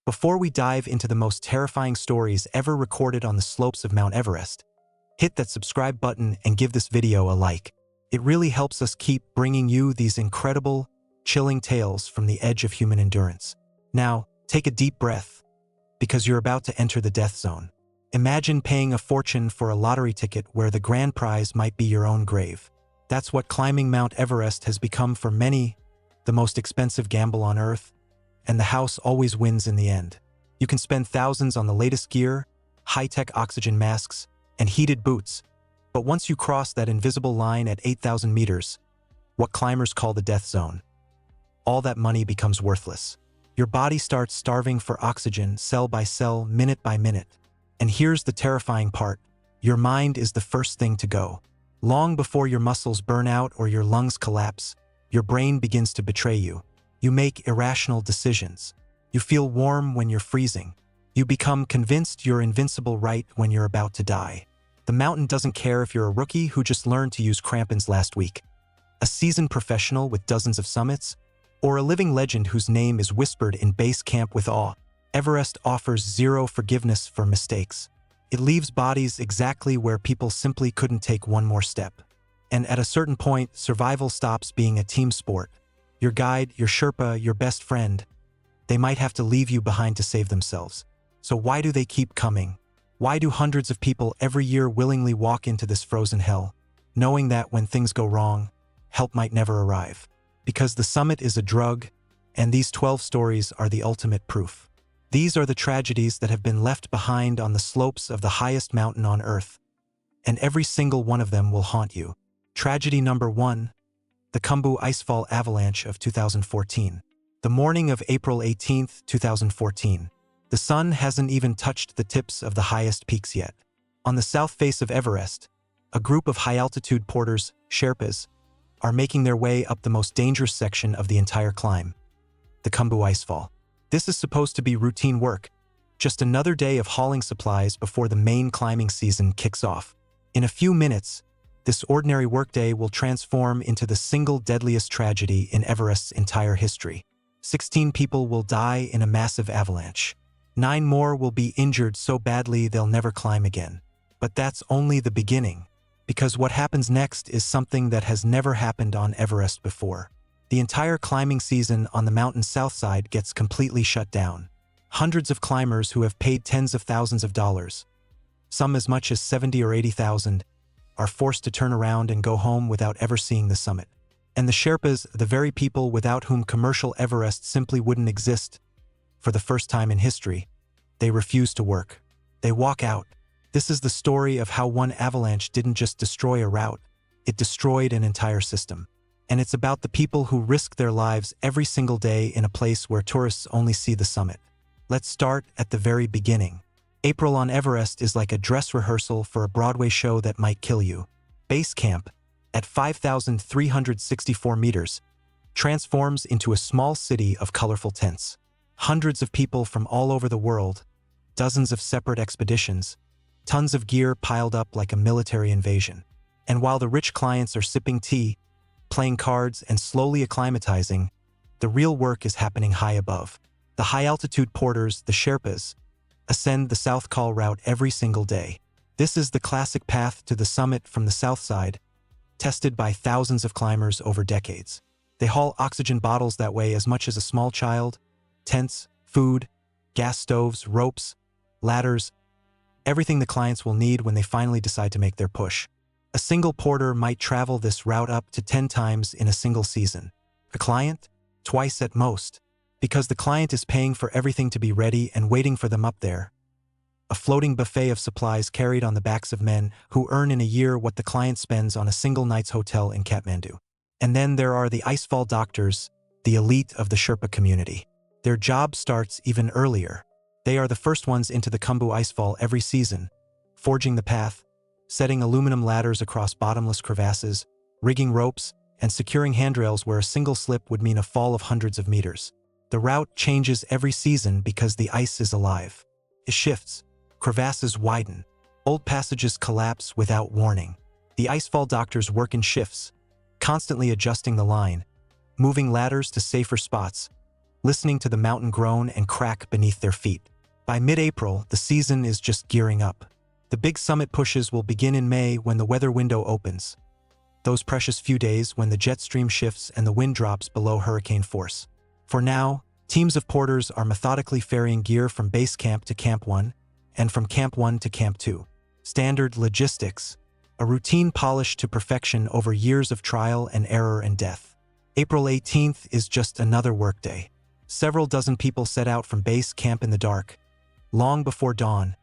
Before we dive into the most terrifying stories ever recorded on the slopes of Mount Everest, hit that subscribe button and give this video a like. It really helps us keep bringing you these incredible, chilling tales from the edge of human endurance. Now, take a deep breath, because you're about to enter the death zone. Imagine paying a fortune for a lottery ticket where the grand prize might be your own grave. That's what climbing Mount Everest has become for many, the most expensive gamble on Earth, and the house always wins in the end. You can spend thousands on the latest gear, high-tech oxygen masks, and heated boots, but once you cross that invisible line at 8,000 meters, what climbers call the death zone, all that money becomes worthless. Your body starts starving for oxygen cell by cell, minute by minute. And here's the terrifying part. Your mind is the first thing to go. Long before your muscles burn out or your lungs collapse, your brain begins to betray you. You make irrational decisions. You feel warm when you're freezing. You become convinced you're invincible right when you're about to die. The mountain doesn't care if you're a rookie who just learned to use crampons last week, a seasoned professional with dozens of summits, or a living legend whose name is whispered in base camp with awe. Everest offers zero forgiveness for mistakes. It leaves bodies exactly where people simply couldn't take one more step. And at a certain point, survival stops being a team sport. Your guide, your Sherpa, your best friend, they might have to leave you behind to save themselves. So why do they keep coming? Why do hundreds of people every year willingly walk into this frozen hell, knowing that when things go wrong, help might never arrive? Because the summit is a drug, and these 12 stories are the ultimate proof. These are the tragedies that have been left behind on the slopes of the highest mountain on Earth, and every single one of them will haunt you. Tragedy number 1, the Khumbu Icefall avalanche of 2014. The morning of April 18, 2014. The sun hasn't even touched the tips of the highest peaks yet. On the south face of Everest, a group of high-altitude porters, Sherpas, are making their way up the most dangerous section of the entire climb, the Khumbu Icefall. This is supposed to be routine work, just another day of hauling supplies before the main climbing season kicks off. In a few minutes, this ordinary workday will transform into the single deadliest tragedy in Everest's entire history. 16 people will die in a massive avalanche. 9 more will be injured so badly they'll never climb again. But that's only the beginning, because what happens next is something that has never happened on Everest before. The entire climbing season on the mountain's south side gets completely shut down. Hundreds of climbers who have paid tens of thousands of dollars, some as much as 70 or 80,000, are forced to turn around and go home without ever seeing the summit. And the Sherpas, the very people without whom commercial Everest simply wouldn't exist, for the first time in history, they refuse to work. They walk out. This is the story of how one avalanche didn't just destroy a route, it destroyed an entire system. And it's about the people who risk their lives every single day in a place where tourists only see the summit. Let's start at the very beginning. April on Everest is like a dress rehearsal for a Broadway show that might kill you. Base camp, at 5,364 meters, transforms into a small city of colorful tents. Hundreds of people from all over the world, dozens of separate expeditions, tons of gear piled up like a military invasion. And while the rich clients are sipping tea, playing cards, and slowly acclimatizing, the real work is happening high above. The high-altitude porters, the Sherpas, ascend the South Col route every single day. This is the classic path to the summit from the south side, tested by thousands of climbers over decades. They haul oxygen bottles that weigh as much as a small child, tents, food, gas stoves, ropes, ladders, everything the clients will need when they finally decide to make their push. A single porter might travel this route up to 10 times in a single season. A client? Twice at most, because the client is paying for everything to be ready and waiting for them up there. A floating buffet of supplies carried on the backs of men who earn in a year what the client spends on a single night's hotel in Kathmandu. And then there are the Icefall doctors, the elite of the Sherpa community. Their job starts even earlier. They are the first ones into the Khumbu Icefall every season, forging the path, setting aluminum ladders across bottomless crevasses, rigging ropes, and securing handrails where a single slip would mean a fall of hundreds of meters. The route changes every season because the ice is alive. It shifts, crevasses widen, old passages collapse without warning. The Icefall doctors work in shifts, constantly adjusting the line, moving ladders to safer spots, listening to the mountain groan and crack beneath their feet. By mid-April, the season is just gearing up. The big summit pushes will begin in May when the weather window opens. Those precious few days when the jet stream shifts and the wind drops below hurricane force. For now, teams of porters are methodically ferrying gear from base camp to Camp 1, and from Camp 1 to Camp 2. Standard logistics, a routine polished to perfection over years of trial and error and death. April 18th is just another workday. Several dozen people set out from base camp in the dark, long before dawn,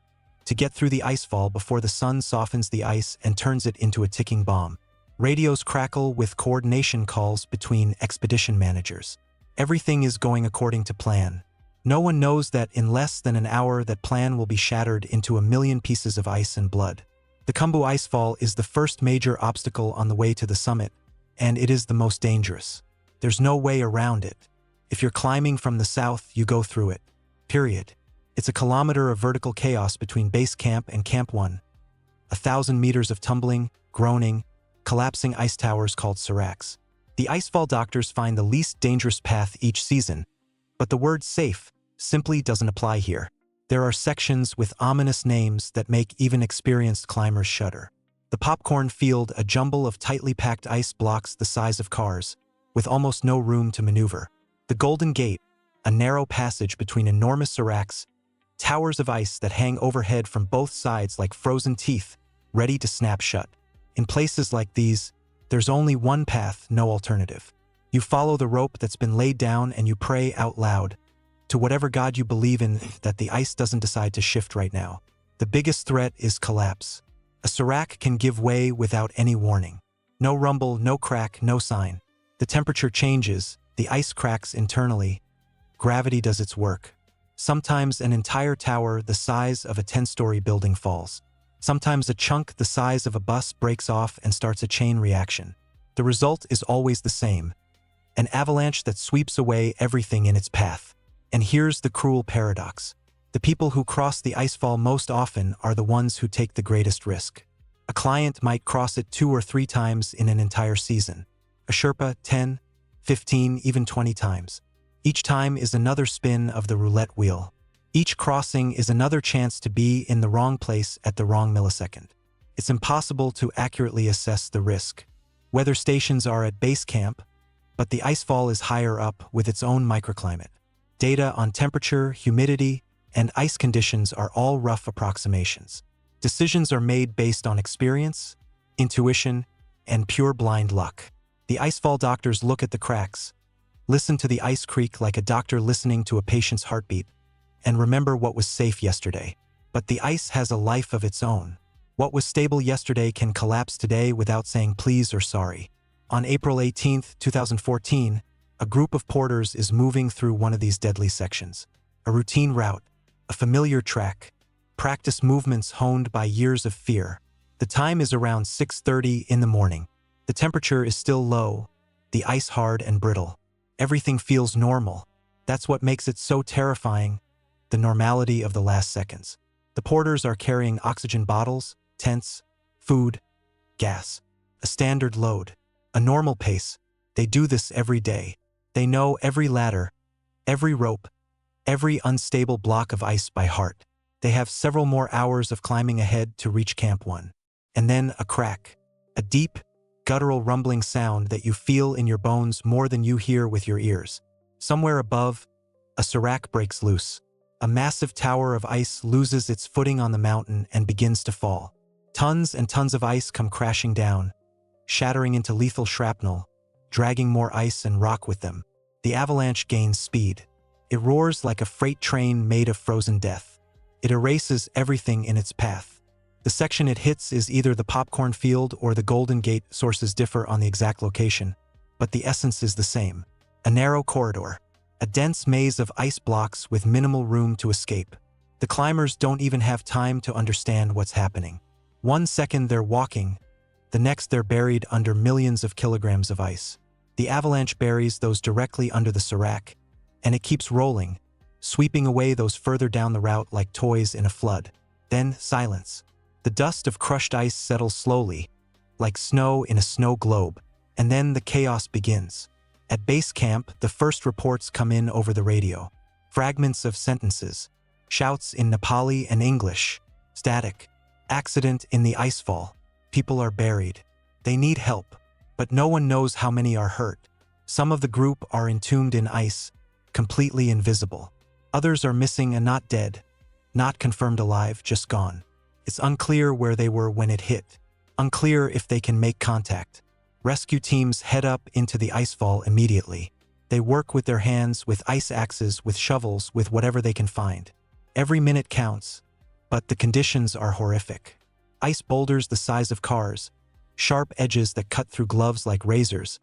to get through the icefall before the sun softens the ice and turns it into a ticking bomb. Radios crackle with coordination calls between expedition managers. Everything is going according to plan. No one knows that in less than an hour that plan will be shattered into a million pieces of ice and blood. The Khumbu Icefall is the first major obstacle on the way to the summit, and it is the most dangerous. There's no way around it. If you're climbing from the south, you go through it. Period. It's a kilometer of vertical chaos between base camp and Camp 1. 1,000 meters of tumbling, groaning, collapsing ice towers called seracs. The icefall doctors find the least dangerous path each season, but the word safe simply doesn't apply here. There are sections with ominous names that make even experienced climbers shudder. The popcorn field, a jumble of tightly packed ice blocks the size of cars, with almost no room to maneuver. The Golden Gate, a narrow passage between enormous seracs, towers of ice that hang overhead from both sides like frozen teeth, ready to snap shut. In places like these, there's only one path, no alternative. You follow the rope that's been laid down and you pray out loud to whatever God you believe in that the ice doesn't decide to shift right now. The biggest threat is collapse. A serac can give way without any warning. No rumble, no crack, no sign. The temperature changes, the ice cracks internally. Gravity does its work. Sometimes an entire tower the size of a 10-story building falls. Sometimes a chunk the size of a bus breaks off and starts a chain reaction. The result is always the same: an avalanche that sweeps away everything in its path. And here's the cruel paradox. The people who cross the icefall most often are the ones who take the greatest risk. A client might cross it 2 or 3 times in an entire season. A Sherpa 10, 15, even 20 times. Each time is another spin of the roulette wheel. Each crossing is another chance to be in the wrong place at the wrong millisecond. It's impossible to accurately assess the risk. Weather stations are at base camp, but the icefall is higher up with its own microclimate. Data on temperature, humidity, and ice conditions are all rough approximations. Decisions are made based on experience, intuition, and pure blind luck. The icefall doctors look at the cracks, listen to the ice creak like a doctor listening to a patient's heartbeat, and remember what was safe yesterday. But the ice has a life of its own. What was stable yesterday can collapse today without saying please or sorry. On April 18, 2014, a group of porters is moving through one of these deadly sections. A routine route, a familiar track, practice movements honed by years of fear. The time is around 6:30 in the morning. The temperature is still low, the ice hard and brittle. Everything feels normal. That's what makes it so terrifying, the normality of the last seconds. The porters are carrying oxygen bottles, tents, food, gas. A standard load, a normal pace. They do this every day. They know every ladder, every rope, every unstable block of ice by heart. They have several more hours of climbing ahead to reach Camp 1. And then a crack, a deep, guttural rumbling sound that you feel in your bones more than you hear with your ears. Somewhere above, a serac breaks loose. A massive tower of ice loses its footing on the mountain and begins to fall. Tons and tons of ice come crashing down, shattering into lethal shrapnel, dragging more ice and rock with them. The avalanche gains speed. It roars like a freight train made of frozen death. It erases everything in its path. The section it hits is either the popcorn field or the Golden Gate. Sources differ on the exact location, but the essence is the same. A narrow corridor. A dense maze of ice blocks with minimal room to escape. The climbers don't even have time to understand what's happening. 1 second they're walking, the next they're buried under millions of kilograms of ice. The avalanche buries those directly under the serac, and it keeps rolling, sweeping away those further down the route like toys in a flood. Then silence. The dust of crushed ice settles slowly, like snow in a snow globe, and then the chaos begins. At base camp, the first reports come in over the radio. Fragments of sentences, shouts in Nepali and English, static, accident in the icefall, people are buried. They need help, but no one knows how many are hurt. Some of the group are entombed in ice, completely invisible. Others are missing and not dead, not confirmed alive, just gone. It's unclear where they were when it hit, unclear if they can make contact. Rescue teams head up into the icefall immediately. They work with their hands, with ice axes, with shovels, with whatever they can find. Every minute counts, but the conditions are horrific. Ice boulders the size of cars, sharp edges that cut through gloves like razors,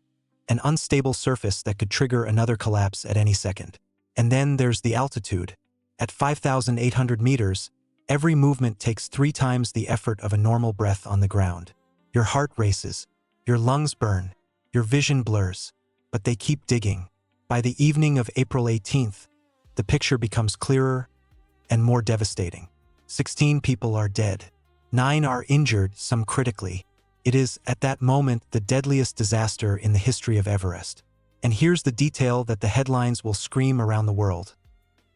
an unstable surface that could trigger another collapse at any second. And then there's the altitude. At 5,800 meters, every movement takes 3 times the effort of a normal breath on the ground. Your heart races, your lungs burn, your vision blurs, but they keep digging. By the evening of April 18th, the picture becomes clearer and more devastating. 16 people are dead. 9 are injured, some critically. It is, at that moment, the deadliest disaster in the history of Everest. And here's the detail that the headlines will scream around the world.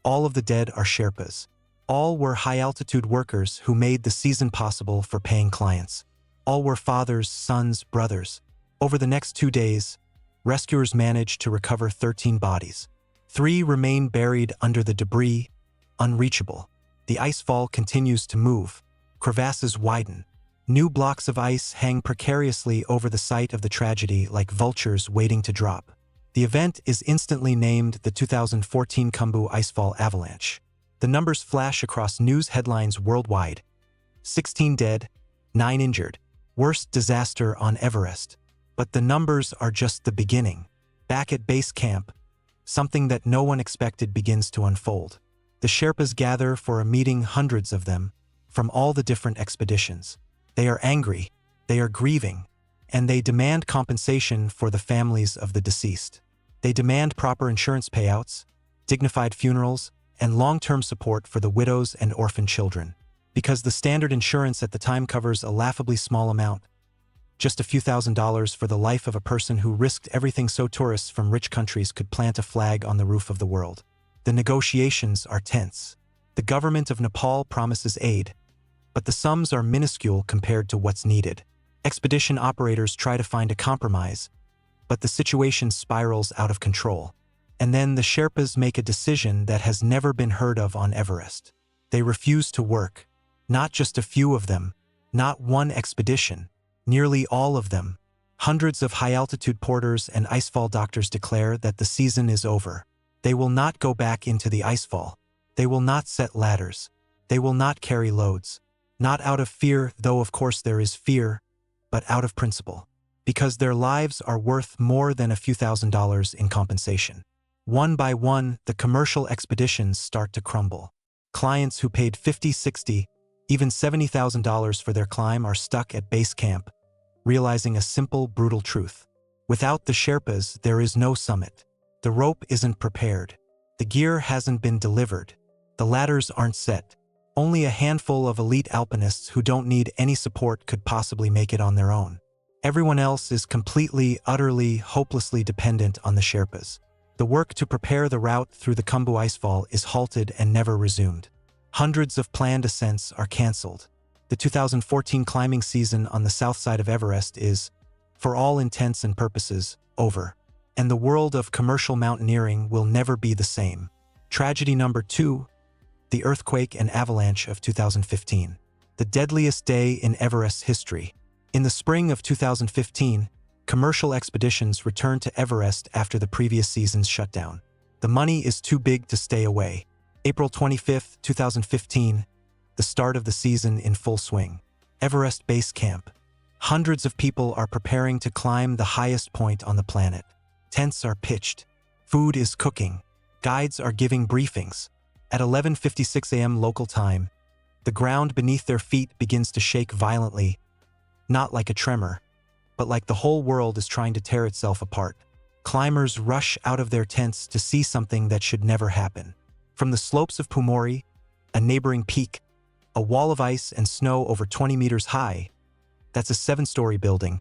All of the dead are Sherpas. All were high-altitude workers who made the season possible for paying clients. All were fathers, sons, brothers. Over the next 2 days, rescuers managed to recover 13 bodies. 3 remain buried under the debris, unreachable. The icefall continues to move. Crevasses widen. New blocks of ice hang precariously over the site of the tragedy like vultures waiting to drop. The event is instantly named the 2014 Khumbu Icefall avalanche. The numbers flash across news headlines worldwide. 16 dead, 9 injured. Worst disaster on Everest. But the numbers are just the beginning. Back at base camp, something that no one expected begins to unfold. The Sherpas gather for a meeting, hundreds of them, from all the different expeditions. They are angry, they are grieving, and they demand compensation for the families of the deceased. They demand proper insurance payouts, dignified funerals, and long-term support for the widows and orphan children. Because the standard insurance at the time covers a laughably small amount, just a few $1,000s for the life of a person who risked everything so tourists from rich countries could plant a flag on the roof of the world. The negotiations are tense. The government of Nepal promises aid, but the sums are minuscule compared to what's needed. Expedition operators try to find a compromise, but the situation spirals out of control. And then the Sherpas make a decision that has never been heard of on Everest. They refuse to work. Not just a few of them, not one expedition, nearly all of them. Hundreds of high-altitude porters and icefall doctors declare that the season is over. They will not go back into the icefall. They will not set ladders. They will not carry loads. Not out of fear, though of course there is fear, but out of principle. Because their lives are worth more than a few $1,000s in compensation. One by one, the commercial expeditions start to crumble. Clients who paid $50,000, $60,000, even $70,000 for their climb are stuck at base camp, realizing a simple, brutal truth. Without the Sherpas, there is no summit. The rope isn't prepared. The gear hasn't been delivered. The ladders aren't set. Only a handful of elite alpinists who don't need any support could possibly make it on their own. Everyone else is completely, utterly, hopelessly dependent on the Sherpas. The work to prepare the route through the Khumbu Icefall is halted and never resumed. Hundreds of planned ascents are cancelled. The 2014 climbing season on the south side of Everest is, for all intents and purposes, over. And the world of commercial mountaineering will never be the same. Tragedy number 2, the earthquake and avalanche of 2015. The deadliest day in Everest's history. In the spring of 2015, commercial expeditions returned to Everest after the previous season's shutdown. The money is too big to stay away. April 25, 2015, the start of the season in full swing. Everest Base Camp. Hundreds of people are preparing to climb the highest point on the planet. Tents are pitched. Food is cooking. Guides are giving briefings. At 11:56 a.m. local time, the ground beneath their feet begins to shake violently, not like a tremor, but like the whole world is trying to tear itself apart. Climbers rush out of their tents to see something that should never happen. From the slopes of Pumori, a neighboring peak, a wall of ice and snow over 20 meters high, that's a 7-story building,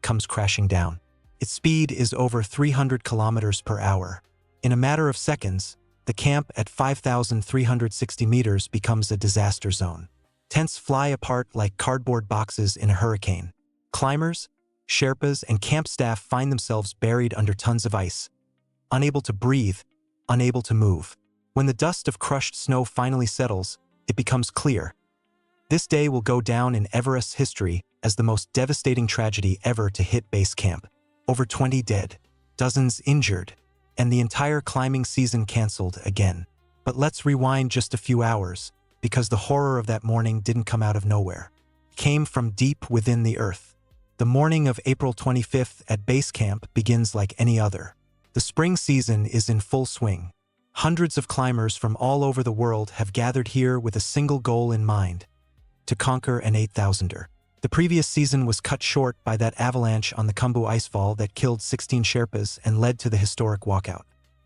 comes crashing down. Its speed is over 300 kilometers per hour. In a matter of seconds, the camp at 5,360 meters becomes a disaster zone. Tents fly apart like cardboard boxes in a hurricane. Climbers, Sherpas, and camp staff find themselves buried under tons of ice, unable to breathe, unable to move. When the dust of crushed snow finally settles, it becomes clear. This day will go down in Everest's history as the most devastating tragedy ever to hit base camp. Over 20 dead, dozens injured, and the entire climbing season canceled again. But let's rewind just a few hours, because the horror of that morning didn't come out of nowhere. It came from deep within the earth. The morning of April 25th at base camp begins like any other. The spring season is in full swing. Hundreds of climbers from all over the world have gathered here with a single goal in mind: to conquer an 8,000er. The previous season was cut short by that avalanche on the Khumbu Icefall that killed 16 Sherpas and led to the historic walkout.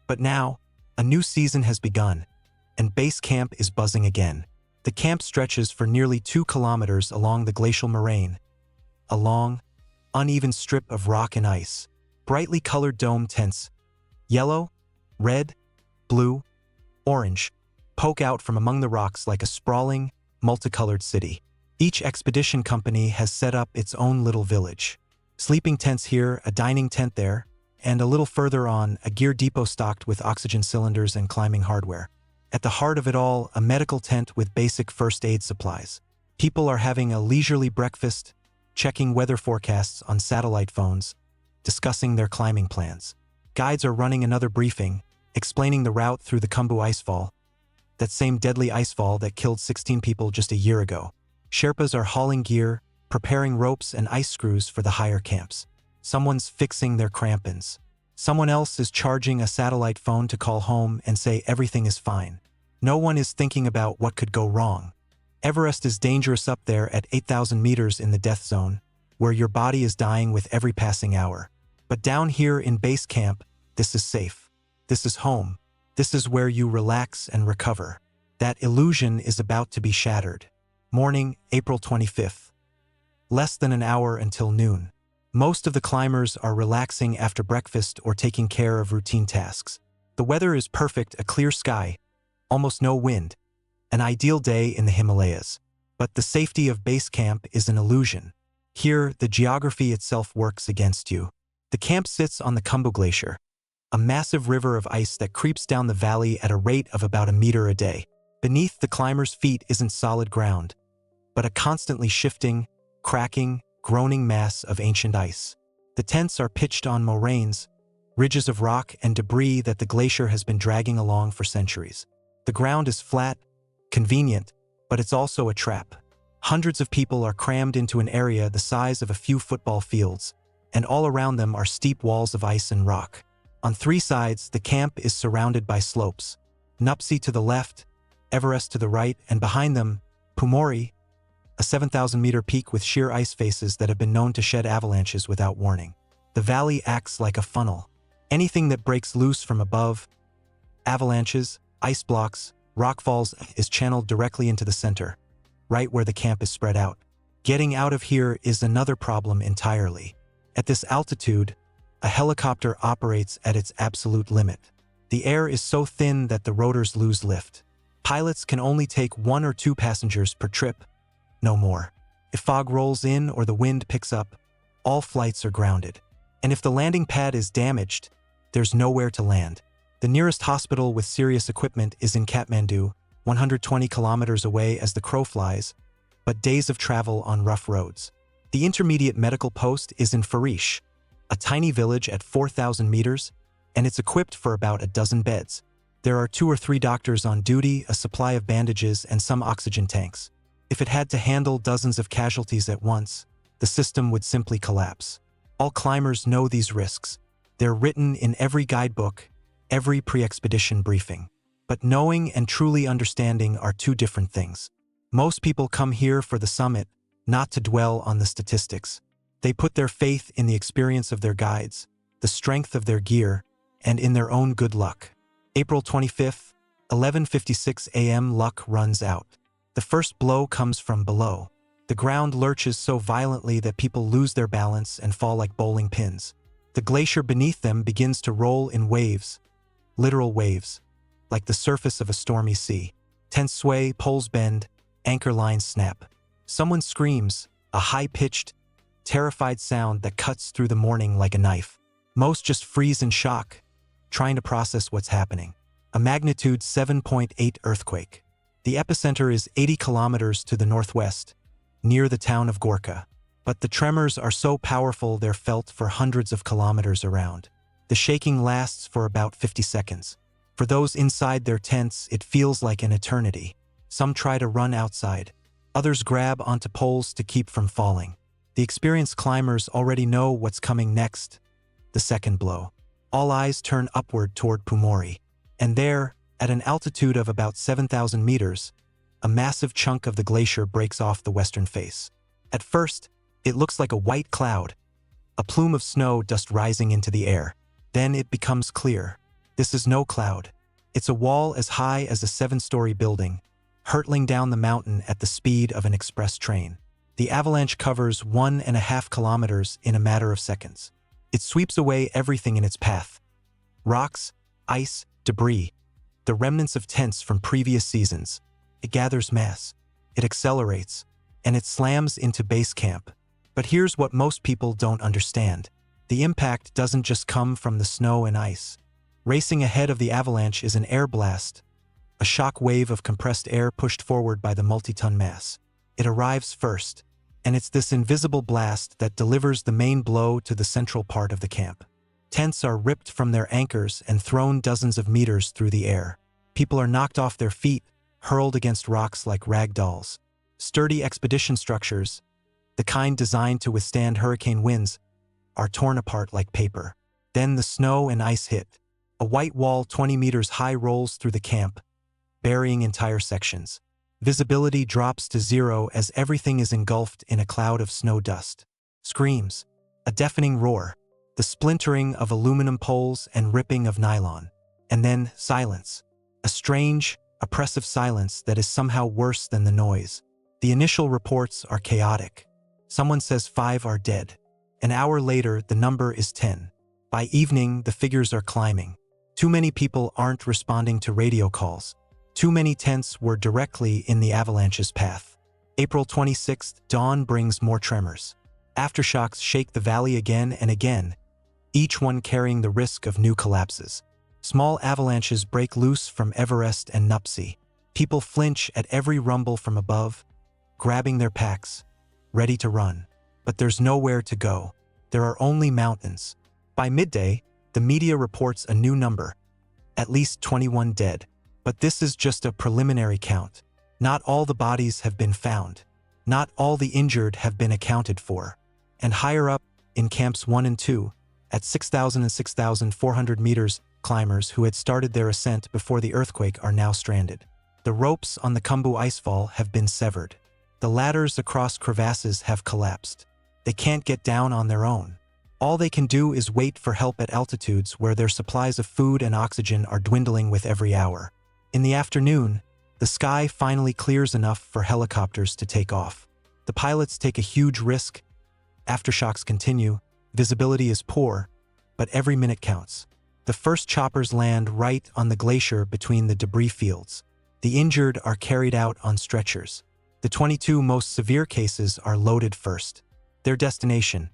But now, a new season has begun, and base camp is buzzing again. The camp stretches for nearly 2 kilometers along the glacial moraine, a long, uneven strip of rock and ice. Brightly colored dome tents, yellow, red, blue, orange, poke out from among the rocks like a sprawling, multicolored city. Each expedition company has set up its own little village. Sleeping tents here, a dining tent there, and a little further on, a gear depot stocked with oxygen cylinders and climbing hardware. At the heart of it all, a medical tent with basic first aid supplies. People are having a leisurely breakfast, checking weather forecasts on satellite phones, discussing their climbing plans. Guides are running another briefing, explaining the route through the Khumbu Icefall, that same deadly icefall that killed 16 people just a year ago. Sherpas are hauling gear, preparing ropes and ice screws for the higher camps. Someone's fixing their crampons. Someone else is charging a satellite phone to call home and say everything is fine. No one is thinking about what could go wrong. Everest is dangerous up there at 8,000 meters in the death zone, where your body is dying with every passing hour. But down here in base camp, this is safe. This is home. This is where you relax and recover. That illusion is about to be shattered. Morning, April 25th. Less than an hour until noon. Most of the climbers are relaxing after breakfast or taking care of routine tasks. The weather is perfect, a clear sky, almost no wind, an ideal day in the Himalayas. But the safety of base camp is an illusion. Here, the geography itself works against you. The camp sits on the Khumbu Glacier, a massive river of ice that creeps down the valley at a rate of about a meter a day. Beneath the climbers' feet isn't solid ground, but a constantly shifting, cracking, groaning mass of ancient ice. The tents are pitched on moraines, ridges of rock and debris that the glacier has been dragging along for centuries. The ground is flat, convenient, but it's also a trap. Hundreds of people are crammed into an area the size of a few football fields, and all around them are steep walls of ice and rock. On 3 sides, the camp is surrounded by slopes. Nuptse to the left, Everest to the right, and behind them, Pumori, a 7,000-meter peak with sheer ice faces that have been known to shed avalanches without warning. The valley acts like a funnel. Anything that breaks loose from above, avalanches, ice blocks, rockfalls, is channeled directly into the center, right where the camp is spread out. Getting out of here is another problem entirely. At this altitude, a helicopter operates at its absolute limit. The air is so thin that the rotors lose lift. Pilots can only take 1 or 2 passengers per trip, no more. If fog rolls in or the wind picks up, all flights are grounded. And if the landing pad is damaged, there's nowhere to land. The nearest hospital with serious equipment is in Kathmandu, 120 kilometers away as the crow flies, but days of travel on rough roads. The intermediate medical post is in Farish, a tiny village at 4,000 meters, and it's equipped for about a dozen beds. There are 2 or 3 doctors on duty, a supply of bandages, and some oxygen tanks. If it had to handle dozens of casualties at once, the system would simply collapse. All climbers know these risks. They're written in every guidebook, every pre-expedition briefing. But knowing and truly understanding are 2 different things. Most people come here for the summit, not to dwell on the statistics. They put their faith in the experience of their guides, the strength of their gear, and in their own good luck. April 25th, 11:56 a.m. Luck runs out. The first blow comes from below. The ground lurches so violently that people lose their balance and fall like bowling pins. The glacier beneath them begins to roll in waves, literal waves, like the surface of a stormy sea. Tents sway, poles bend, anchor lines snap. Someone screams, a high-pitched, terrified sound that cuts through the morning like a knife. Most just freeze in shock, trying to process what's happening. A magnitude 7.8 earthquake. The epicenter is 80 kilometers to the northwest, near the town of Gorka. But the tremors are so powerful they're felt for hundreds of kilometers around. The shaking lasts for about 50 seconds. For those inside their tents, it feels like an eternity. Some try to run outside. Others grab onto poles to keep from falling. The experienced climbers already know what's coming next. The second blow. All eyes turn upward toward Pumori. And there, at an altitude of about 7,000 meters, a massive chunk of the glacier breaks off the western face. At first, it looks like a white cloud, a plume of snow dust rising into the air. Then it becomes clear. This is no cloud. It's a wall as high as a 7-story building, hurtling down the mountain at the speed of an express train. The avalanche covers 1.5 kilometers in a matter of seconds. It sweeps away everything in its path. Rocks, ice, debris, the remnants of tents from previous seasons. It gathers mass. It accelerates, and it slams into base camp. But here's what most people don't understand. The impact doesn't just come from the snow and ice. Racing ahead of the avalanche is an air blast, a shock wave of compressed air pushed forward by the multi-ton mass. It arrives first, and it's this invisible blast that delivers the main blow to the central part of the camp. Tents are ripped from their anchors and thrown dozens of meters through the air. People are knocked off their feet, hurled against rocks like rag dolls. Sturdy expedition structures, the kind designed to withstand hurricane winds, are torn apart like paper. Then the snow and ice hit. A white wall 20 meters high rolls through the camp, burying entire sections. Visibility drops to zero as everything is engulfed in a cloud of snow dust. Screams, a deafening roar, the splintering of aluminum poles and ripping of nylon. And then silence, a strange, oppressive silence that is somehow worse than the noise. The initial reports are chaotic. Someone says 5 are dead. An hour later, the number is 10. By evening, the figures are climbing. Too many people aren't responding to radio calls. Too many tents were directly in the avalanche's path. April 26th, dawn brings more tremors. Aftershocks shake the valley again and again, each one carrying the risk of new collapses. Small avalanches break loose from Everest and Nuptse. People flinch at every rumble from above, grabbing their packs, ready to run. But there's nowhere to go. There are only mountains. By midday, the media reports a new number, at least 21 dead. But this is just a preliminary count. Not all the bodies have been found. Not all the injured have been accounted for. And higher up, in camps 1 and 2, at 6,000 and 6,400 meters, climbers who had started their ascent before the earthquake are now stranded. The ropes on the Khumbu Icefall have been severed. The ladders across crevasses have collapsed. They can't get down on their own. All they can do is wait for help at altitudes where their supplies of food and oxygen are dwindling with every hour. In the afternoon, the sky finally clears enough for helicopters to take off. The pilots take a huge risk. Aftershocks continue. Visibility is poor, but every minute counts. The first choppers land right on the glacier between the debris fields. The injured are carried out on stretchers. The 22 most severe cases are loaded first. Their destination,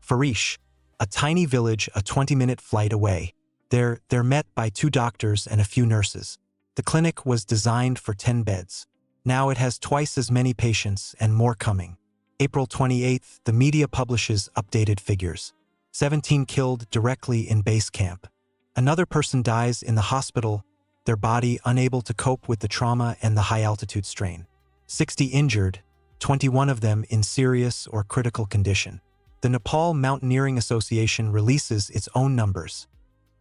Farish, a tiny village a 20-minute flight away. They're met by 2 doctors and a few nurses. The clinic was designed for 10 beds. Now it has twice as many patients and more coming. April 28th, the media publishes updated figures. 17 killed directly in base camp. Another person dies in the hospital, their body unable to cope with the trauma and the high-altitude strain. 60 injured, 21 of them in serious or critical condition. The Nepal Mountaineering Association releases its own numbers.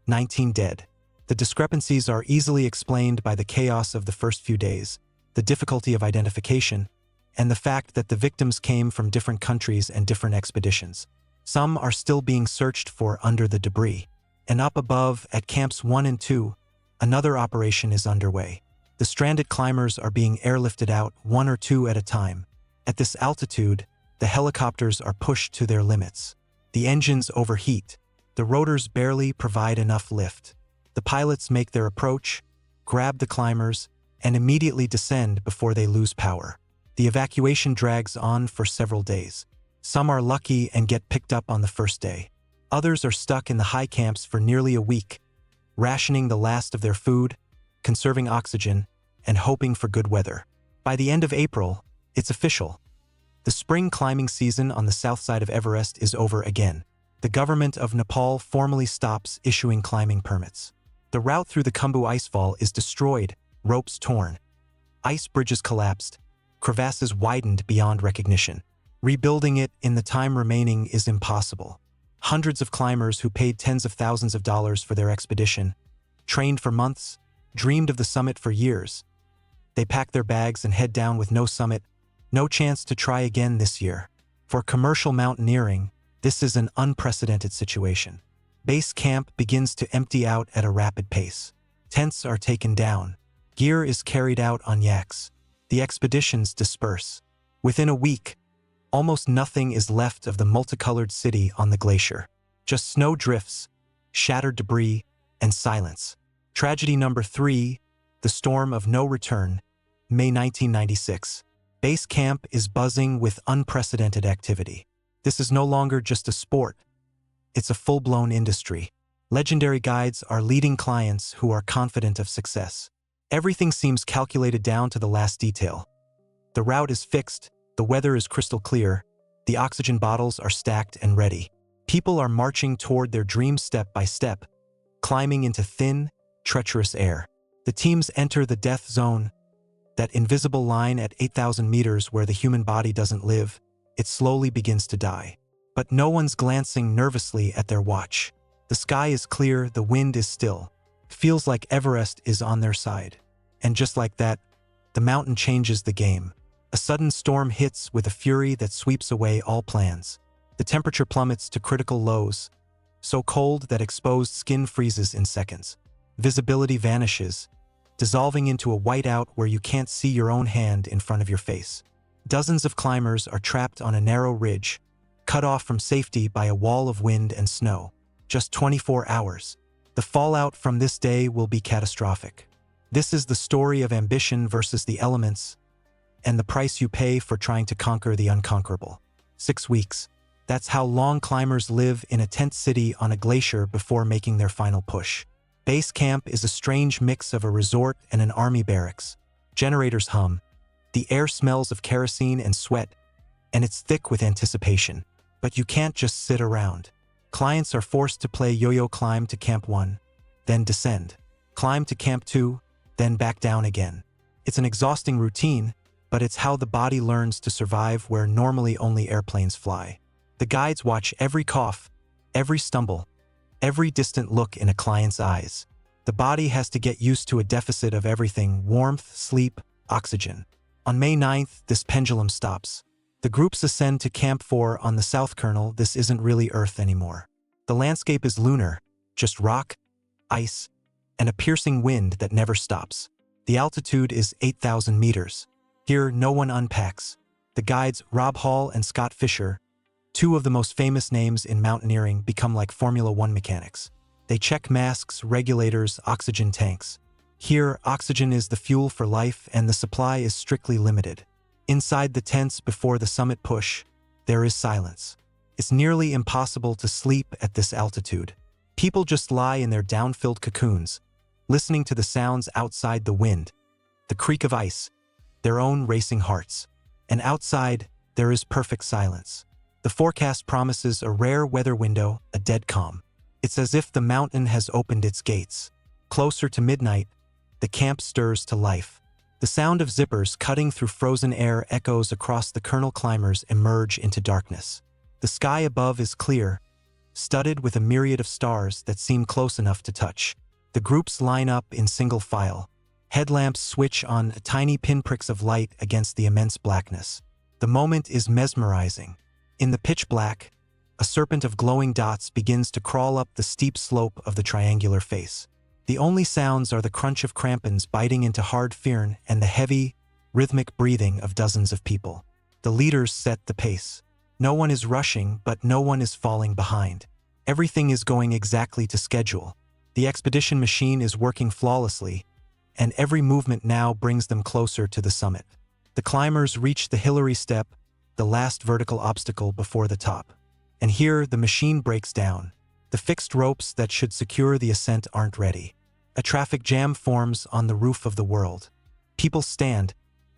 19 dead. The discrepancies are easily explained by the chaos of the first few days, the difficulty of identification, and the fact that the victims came from different countries and different expeditions. Some are still being searched for under the debris. And up above, at camps 1 and 2, another operation is underway. The stranded climbers are being airlifted out 1 or 2 at a time. At this altitude, the helicopters are pushed to their limits. The engines overheat. The rotors barely provide enough lift. The pilots make their approach, grab the climbers, and immediately descend before they lose power. The evacuation drags on for several days. Some are lucky and get picked up on the first day. Others are stuck in the high camps for nearly a week, rationing the last of their food, conserving oxygen, and hoping for good weather. By the end of April, it's official. The spring climbing season on the south side of Everest is over again. The government of Nepal formally stops issuing climbing permits. The route through the Khumbu Icefall is destroyed, ropes torn. Ice bridges collapsed, crevasses widened beyond recognition. Rebuilding it in the time remaining is impossible. Hundreds of climbers who paid tens of thousands of dollars for their expedition, trained for months, dreamed of the summit for years. They pack their bags and head down with no summit, no chance to try again this year. For commercial mountaineering, this is an unprecedented situation. Base camp begins to empty out at a rapid pace. Tents are taken down. Gear is carried out on yaks. The expeditions disperse. Within a week, almost nothing is left of the multicolored city on the glacier. Just snow drifts, shattered debris, and silence. Tragedy number 3, the storm of no return, May 1996. Base camp is buzzing with unprecedented activity. This is no longer just a sport. It's a full-blown industry. Legendary guides are leading clients who are confident of success. Everything seems calculated down to the last detail. The route is fixed, the weather is crystal clear, the oxygen bottles are stacked and ready. People are marching toward their dreams step by step, climbing into thin, treacherous air. The teams enter the death zone, that invisible line at 8,000 meters where the human body doesn't live. It slowly begins to die. But no one's glancing nervously at their watch. The sky is clear, the wind is still. Feels like Everest is on their side. And just like that, the mountain changes the game. A sudden storm hits with a fury that sweeps away all plans. The temperature plummets to critical lows, so cold that exposed skin freezes in seconds. Visibility vanishes, dissolving into a whiteout where you can't see your own hand in front of your face. Dozens of climbers are trapped on a narrow ridge, cut off from safety by a wall of wind and snow. Just 24 hours. The fallout from this day will be catastrophic. This is the story of ambition versus the elements, and the price you pay for trying to conquer the unconquerable. 6 weeks. That's how long climbers live in a tent city on a glacier before making their final push. Base camp is a strange mix of a resort and an army barracks. Generators hum. The air smells of kerosene and sweat, and it's thick with anticipation. But you can't just sit around. Clients are forced to play yo-yo climb to Camp 1, then descend. Climb to Camp 2, then back down again. It's an exhausting routine, but it's how the body learns to survive where normally only airplanes fly. The guides watch every cough, every stumble, every distant look in a client's eyes. The body has to get used to a deficit of everything: warmth, sleep, oxygen. On May 9th, this pendulum stops. The groups ascend to Camp 4 on the South Kernel. This isn't really Earth anymore. The landscape is lunar, just rock, ice, and a piercing wind that never stops. The altitude is 8,000 meters. Here, no one unpacks. The guides, Rob Hall and Scott Fisher, two of the most famous names in mountaineering, become like Formula One mechanics. They check masks, regulators, oxygen tanks. Here, oxygen is the fuel for life, and the supply is strictly limited. Inside the tents before the summit push, there is silence. It's nearly impossible to sleep at this altitude. People just lie in their down-filled cocoons, listening to the sounds outside: the wind, the creak of ice, their own racing hearts. And outside, there is perfect silence. The forecast promises a rare weather window, a dead calm. It's as if the mountain has opened its gates. Closer to midnight, the camp stirs to life. The sound of zippers cutting through frozen air echoes across the Kernel. Climbers emerge into darkness. The sky above is clear, studded with a myriad of stars that seem close enough to touch. The groups line up in single file. Headlamps switch on tiny pinpricks of light against the immense blackness. The moment is mesmerizing. In the pitch black, a serpent of glowing dots begins to crawl up the steep slope of the triangular face. The only sounds are the crunch of crampons biting into hard fern and the heavy, rhythmic breathing of dozens of people. The leaders set the pace. No one is rushing, but no one is falling behind. Everything is going exactly to schedule. The expedition machine is working flawlessly, and every movement now brings them closer to the summit. The climbers reach the Hillary Step, the last vertical obstacle before the top. And here, the machine breaks down. The fixed ropes that should secure the ascent aren't ready. A traffic jam forms on the roof of the world. People stand,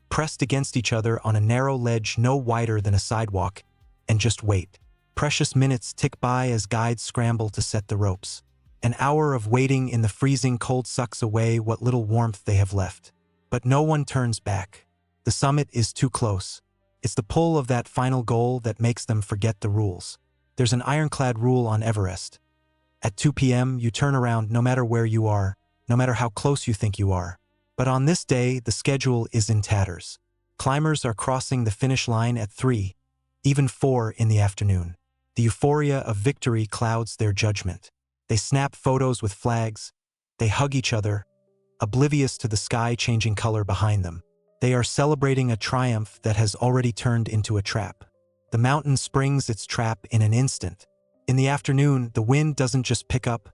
pressed against each other on a narrow ledge no wider than a sidewalk, and just wait. Precious minutes tick by as guides scramble to set the ropes. An hour of waiting in the freezing cold sucks away what little warmth they have left. But no one turns back. The summit is too close. It's the pull of that final goal that makes them forget the rules. There's an ironclad rule on Everest. At 2 p.m., you turn around no matter where you are, no matter how close you think you are. But on this day, the schedule is in tatters. Climbers are crossing the finish line at 3, even 4 in the afternoon. The euphoria of victory clouds their judgment. They snap photos with flags. They hug each other, oblivious to the sky changing color behind them. They are celebrating a triumph that has already turned into a trap. The mountain springs its trap in an instant. In the afternoon, the wind doesn't just pick up,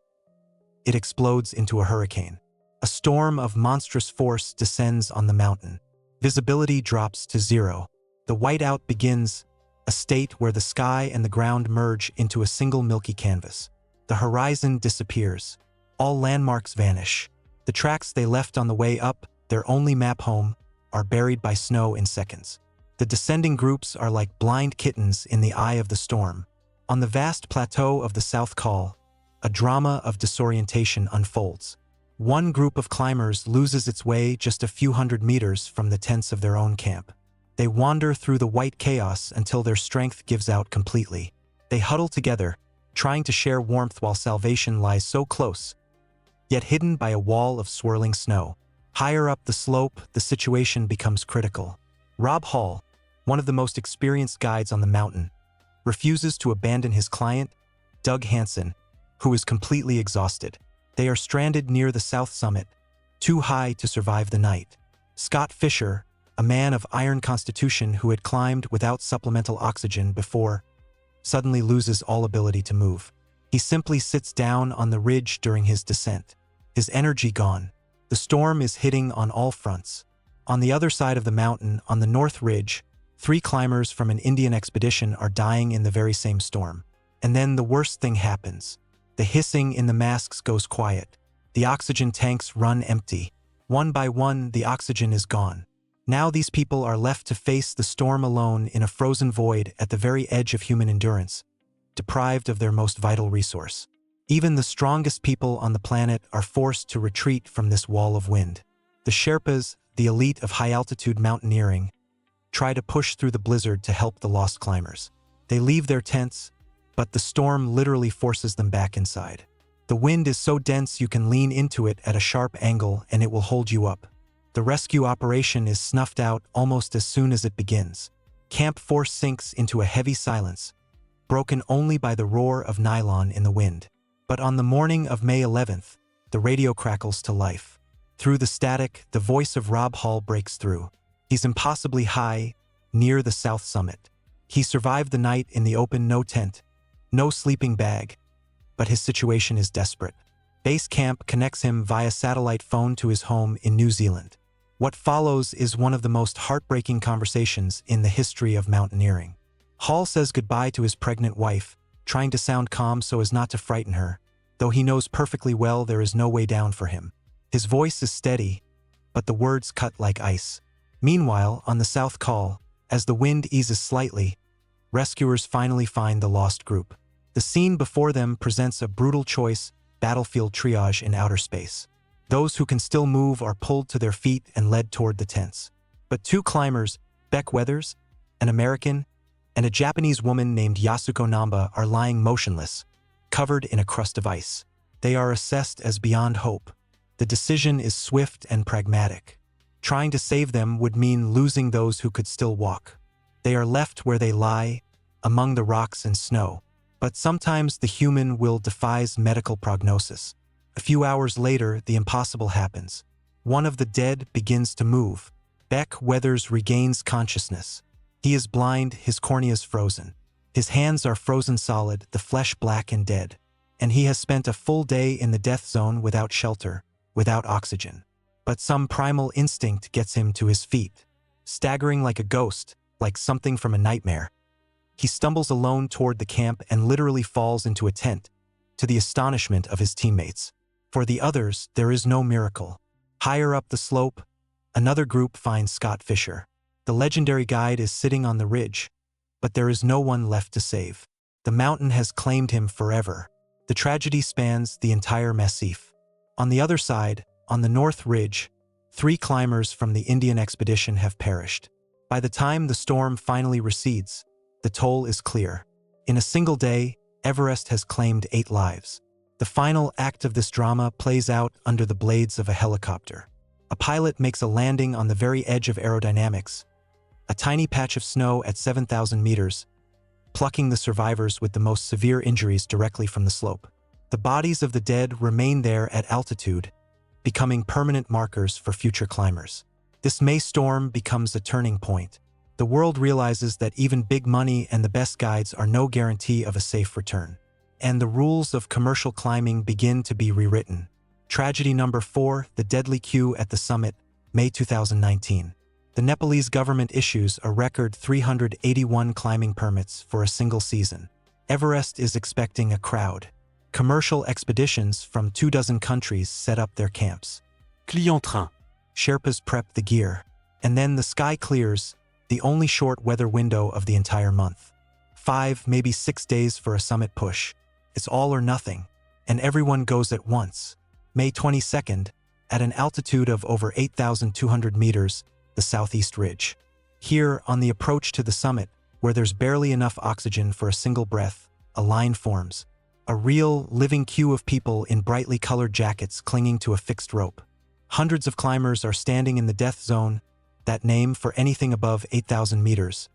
it explodes into a hurricane. A storm of monstrous force descends on the mountain. Visibility drops to 0. The whiteout begins, a state where the sky and the ground merge into a single milky canvas. The horizon disappears. All landmarks vanish. The tracks they left on the way up, their only map home, are buried by snow in seconds. The descending groups are like blind kittens in the eye of the storm. On the vast plateau of the South Col, a drama of disorientation unfolds. One group of climbers loses its way just a few hundred meters from the tents of their own camp. They wander through the white chaos until their strength gives out completely. They huddle together, trying to share warmth while salvation lies so close, yet hidden by a wall of swirling snow. Higher up the slope, the situation becomes critical. Rob Hall, one of the most experienced guides on the mountain, refuses to abandon his client, Doug Hansen, who is completely exhausted. They are stranded near the south summit, too high to survive the night. Scott Fisher, a man of iron constitution who had climbed without supplemental oxygen before, suddenly loses all ability to move. He simply sits down on the ridge during his descent, his energy gone. The storm is hitting on all fronts. On the other side of the mountain, on the north ridge, 3 climbers from an Indian expedition are dying in the very same storm. And then the worst thing happens. The hissing in the masks goes quiet. The oxygen tanks run empty. One by one, the oxygen is gone. Now these people are left to face the storm alone in a frozen void at the very edge of human endurance, deprived of their most vital resource. Even the strongest people on the planet are forced to retreat from this wall of wind. The Sherpas, the elite of high-altitude mountaineering, try to push through the blizzard to help the lost climbers. They leave their tents, but the storm literally forces them back inside. The wind is so dense you can lean into it at a sharp angle and it will hold you up. The rescue operation is snuffed out almost as soon as it begins. Camp 4 sinks into a heavy silence, broken only by the roar of nylon in the wind. But on the morning of May 11th, the radio crackles to life. Through the static, the voice of Rob Hall breaks through. He's impossibly high, near the south summit. He survived the night in the open, no tent, no sleeping bag, but his situation is desperate. Base camp connects him via satellite phone to his home in New Zealand. What follows is one of the most heartbreaking conversations in the history of mountaineering. Hall says goodbye to his pregnant wife, trying to sound calm so as not to frighten her, though he knows perfectly well there is no way down for him. His voice is steady, but the words cut like ice. Meanwhile, on the South Col, as the wind eases slightly, rescuers finally find the lost group. The scene before them presents a brutal choice, battlefield triage in outer space. Those who can still move are pulled to their feet and led toward the tents. But 2 climbers, Beck Weathers, an American, and a Japanese woman named Yasuko Namba are lying motionless, covered in a crust of ice. They are assessed as beyond hope. The decision is swift and pragmatic. Trying to save them would mean losing those who could still walk. They are left where they lie, among the rocks and snow. But sometimes the human will defies medical prognosis. A few hours later, the impossible happens. One of the dead begins to move. Beck Weathers regains consciousness. He is blind, his corneas frozen. His hands are frozen solid, the flesh black and dead. and he has spent a full day in the death zone without shelter, without oxygen. But some primal instinct gets him to his feet. Staggering like a ghost, like something from a nightmare, he stumbles alone toward the camp and literally falls into a tent, to the astonishment of his teammates. For the others, there is no miracle. Higher up the slope, another group finds Scott Fisher. The legendary guide is sitting on the ridge, but there is no one left to save. The mountain has claimed him forever. The tragedy spans the entire massif. On the other side, on the North Ridge, 3 climbers from the Indian expedition have perished. By the time the storm finally recedes, the toll is clear. In a single day, Everest has claimed 8 lives. The final act of this drama plays out under the blades of a helicopter. A pilot makes a landing on the very edge of aerodynamics, a tiny patch of snow at 7,000 meters, plucking the survivors with the most severe injuries directly from the slope. The bodies of the dead remain there at altitude, becoming permanent markers for future climbers. This May storm becomes a turning point. The world realizes that even big money and the best guides are no guarantee of a safe return. And the rules of commercial climbing begin to be rewritten. Tragedy number 4, the deadly queue at the summit, May 2019. The Nepalese government issues a record 381 climbing permits for a single season. Everest is expecting a crowd. Commercial expeditions from 24 countries set up their camps. Client-train. Sherpas prep the gear. And then the sky clears, the only short weather window of the entire month. 5, maybe 6 days for a summit push. It's all or nothing, and everyone goes at once. May 22nd, at an altitude of over 8,200 meters, the Southeast Ridge. Here, on the approach to the summit, where there's barely enough oxygen for a single breath, a line forms. A real, living queue of people in brightly colored jackets clinging to a fixed rope. Hundreds of climbers are standing in the death zone, that name for anything above 8,000 meters,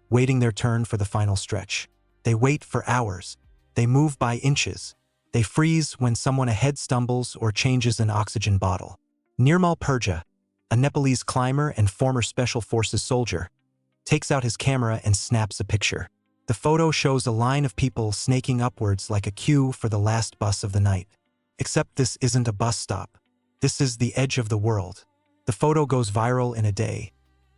waiting their turn for the final stretch. They wait for hours. They move by inches. They freeze when someone ahead stumbles or changes an oxygen bottle. Nirmal Purja, a Nepalese climber and former Special Forces soldier, takes out his camera and snaps a picture. The photo shows a line of people snaking upwards like a queue for the last bus of the night. Except this isn't a bus stop. This is the edge of the world. The photo goes viral in a day,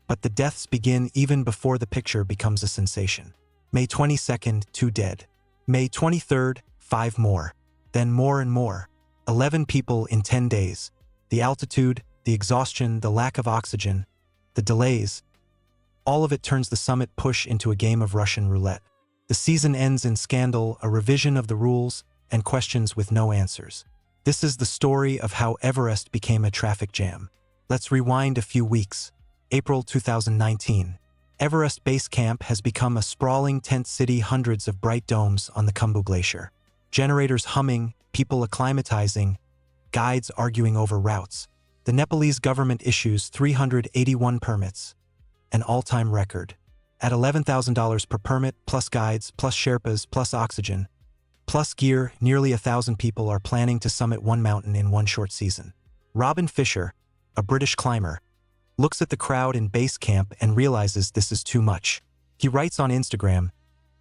but the deaths begin even before the picture becomes a sensation. May 22nd, 2 dead. May 23rd, 5 more. Then more and more. 11 people in 10 days. The altitude, the exhaustion, the lack of oxygen, the delays, all of it turns the summit push into a game of Russian roulette. The season ends in scandal, a revision of the rules, and questions with no answers. This is the story of how Everest became a traffic jam. Let's rewind a few weeks. April 2019. Everest Base Camp has become a sprawling tent city, hundreds of bright domes on the Khumbu Glacier. Generators humming, people acclimatizing, guides arguing over routes. The Nepalese government issues 381 permits, an all-time record. At $11,000 per permit, plus guides, plus Sherpas, plus oxygen, plus gear, nearly 1,000 people are planning to summit one mountain in one short season. Robin Fisher, a British climber, looks at the crowd in base camp and realizes this is too much. He writes on Instagram,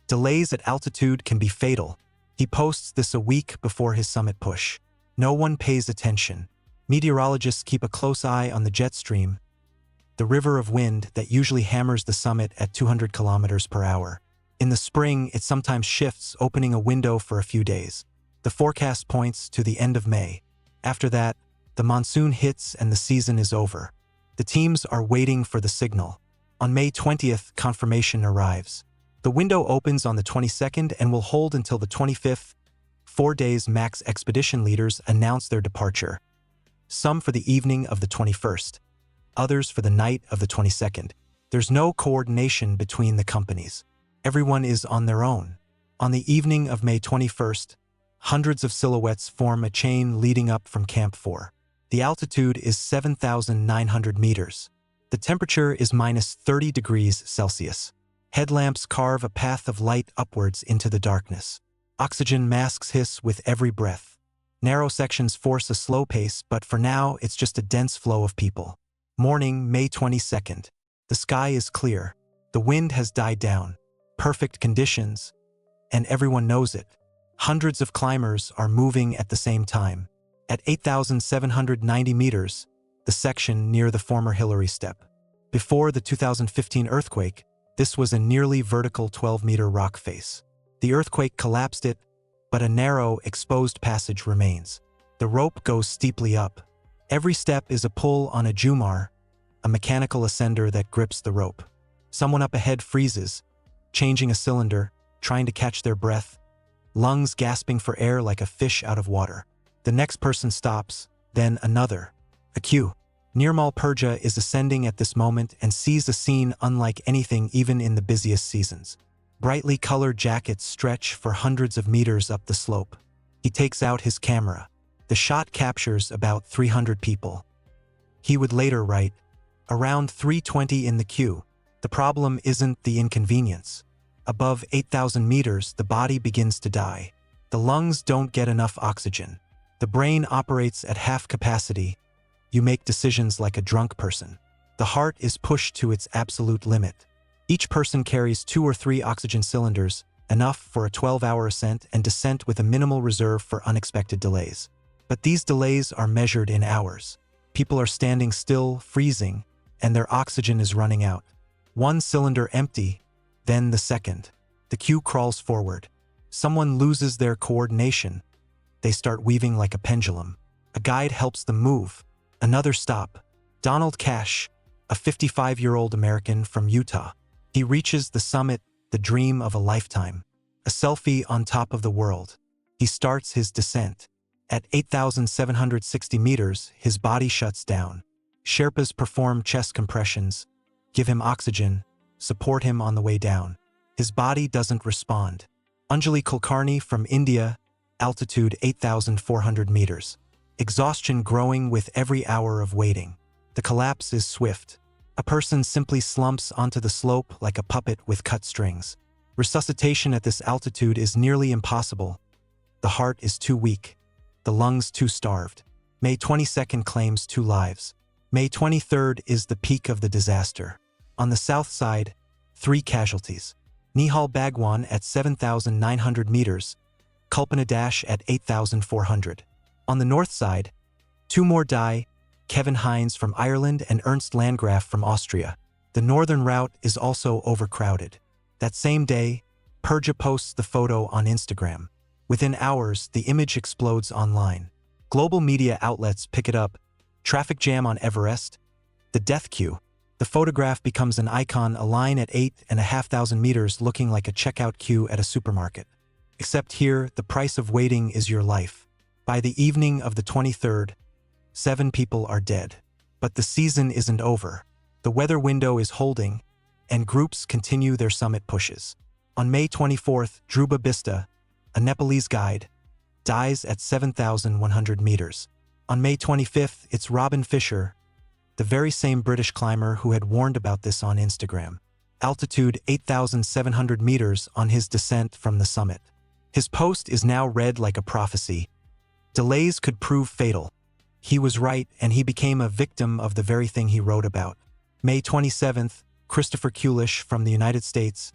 "Delays at altitude can be fatal." He posts this a week before his summit push. No one pays attention. Meteorologists keep a close eye on the jet stream, the river of wind that usually hammers the summit at 200 kilometers per hour. In the spring, it sometimes shifts, opening a window for a few days. The forecast points to the end of May. After that, the monsoon hits and the season is over. The teams are waiting for the signal. On May 20th, confirmation arrives. The window opens on the 22nd and will hold until the 25th. 4 days max. Expedition leaders announce their departure. Some for the evening of the 21st, others for the night of the 22nd. There's no coordination between the companies. Everyone is on their own. On the evening of May 21st, hundreds of silhouettes form a chain leading up from Camp 4. The altitude is 7,900 meters. The temperature is minus 30 degrees Celsius. Headlamps carve a path of light upwards into the darkness. Oxygen masks hiss with every breath. Narrow sections force a slow pace, but for now, it's just a dense flow of people. Morning, May 22nd. The sky is clear. The wind has died down. Perfect conditions. And everyone knows it. Hundreds of climbers are moving at the same time. At 8,790 meters, the section near the former Hillary Step. Before the 2015 earthquake, this was a nearly vertical 12-meter rock face. The earthquake collapsed it, but a narrow, exposed passage remains. The rope goes steeply up. Every step is a pull on a jumar, a mechanical ascender that grips the rope. Someone up ahead freezes, changing a cylinder, trying to catch their breath, lungs gasping for air like a fish out of water. The next person stops, then another. A queue. Nirmal Purja is ascending at this moment and sees a scene unlike anything even in the busiest seasons. Brightly colored jackets stretch for hundreds of meters up the slope. He takes out his camera. The shot captures about 300 people. He would later write, around 320 in the queue. The problem isn't the inconvenience. Above 8,000 meters, the body begins to die. The lungs don't get enough oxygen. The brain operates at half capacity. You make decisions like a drunk person. The heart is pushed to its absolute limit. Each person carries 2 or 3 oxygen cylinders, enough for a 12-hour ascent and descent with a minimal reserve for unexpected delays. But these delays are measured in hours. People are standing still, freezing, and their oxygen is running out. One cylinder empty, then the second. The queue crawls forward. Someone loses their coordination. They start weaving like a pendulum. A guide helps them move. Another stop. Donald Cash, a 55-year-old American from Utah. He reaches the summit, the dream of a lifetime. A selfie on top of the world. He starts his descent. At 8,760 meters, his body shuts down. Sherpas perform chest compressions, give him oxygen, support him on the way down. His body doesn't respond. Anjali Kulkarni from India, altitude 8,400 meters. Exhaustion growing with every hour of waiting. The collapse is swift. A person simply slumps onto the slope like a puppet with cut strings. Resuscitation at this altitude is nearly impossible. The heart is too weak. The lungs too starved. May 22nd claims 2 lives. May 23rd is the peak of the disaster. On the south side, 3 casualties. Nihal Bhagwan at 7,900 meters. Kalpana Dash at 8,400. On the north side, 2 more die, Kevin Hines from Ireland and Ernst Landgraf from Austria. The northern route is also overcrowded. That same day, Purja posts the photo on Instagram. Within hours, the image explodes online. Global media outlets pick it up. Traffic jam on Everest. The death queue. The photograph becomes an icon, a line at 8,500 meters looking like a checkout queue at a supermarket. Except here, the price of waiting is your life. By the evening of the 23rd, 7 people are dead. But the season isn't over. The weather window is holding, and groups continue their summit pushes. On May 24th, Dhruba Bista, a Nepalese guide, dies at 7,100 meters. On May 25th, it's Robin Fisher, the very same British climber who had warned about this on Instagram. Altitude 8,700 meters on his descent from the summit. His post is now read like a prophecy. Delays could prove fatal. He was right, and he became a victim of the very thing he wrote about. May 27th, Christopher Kulish from the United States,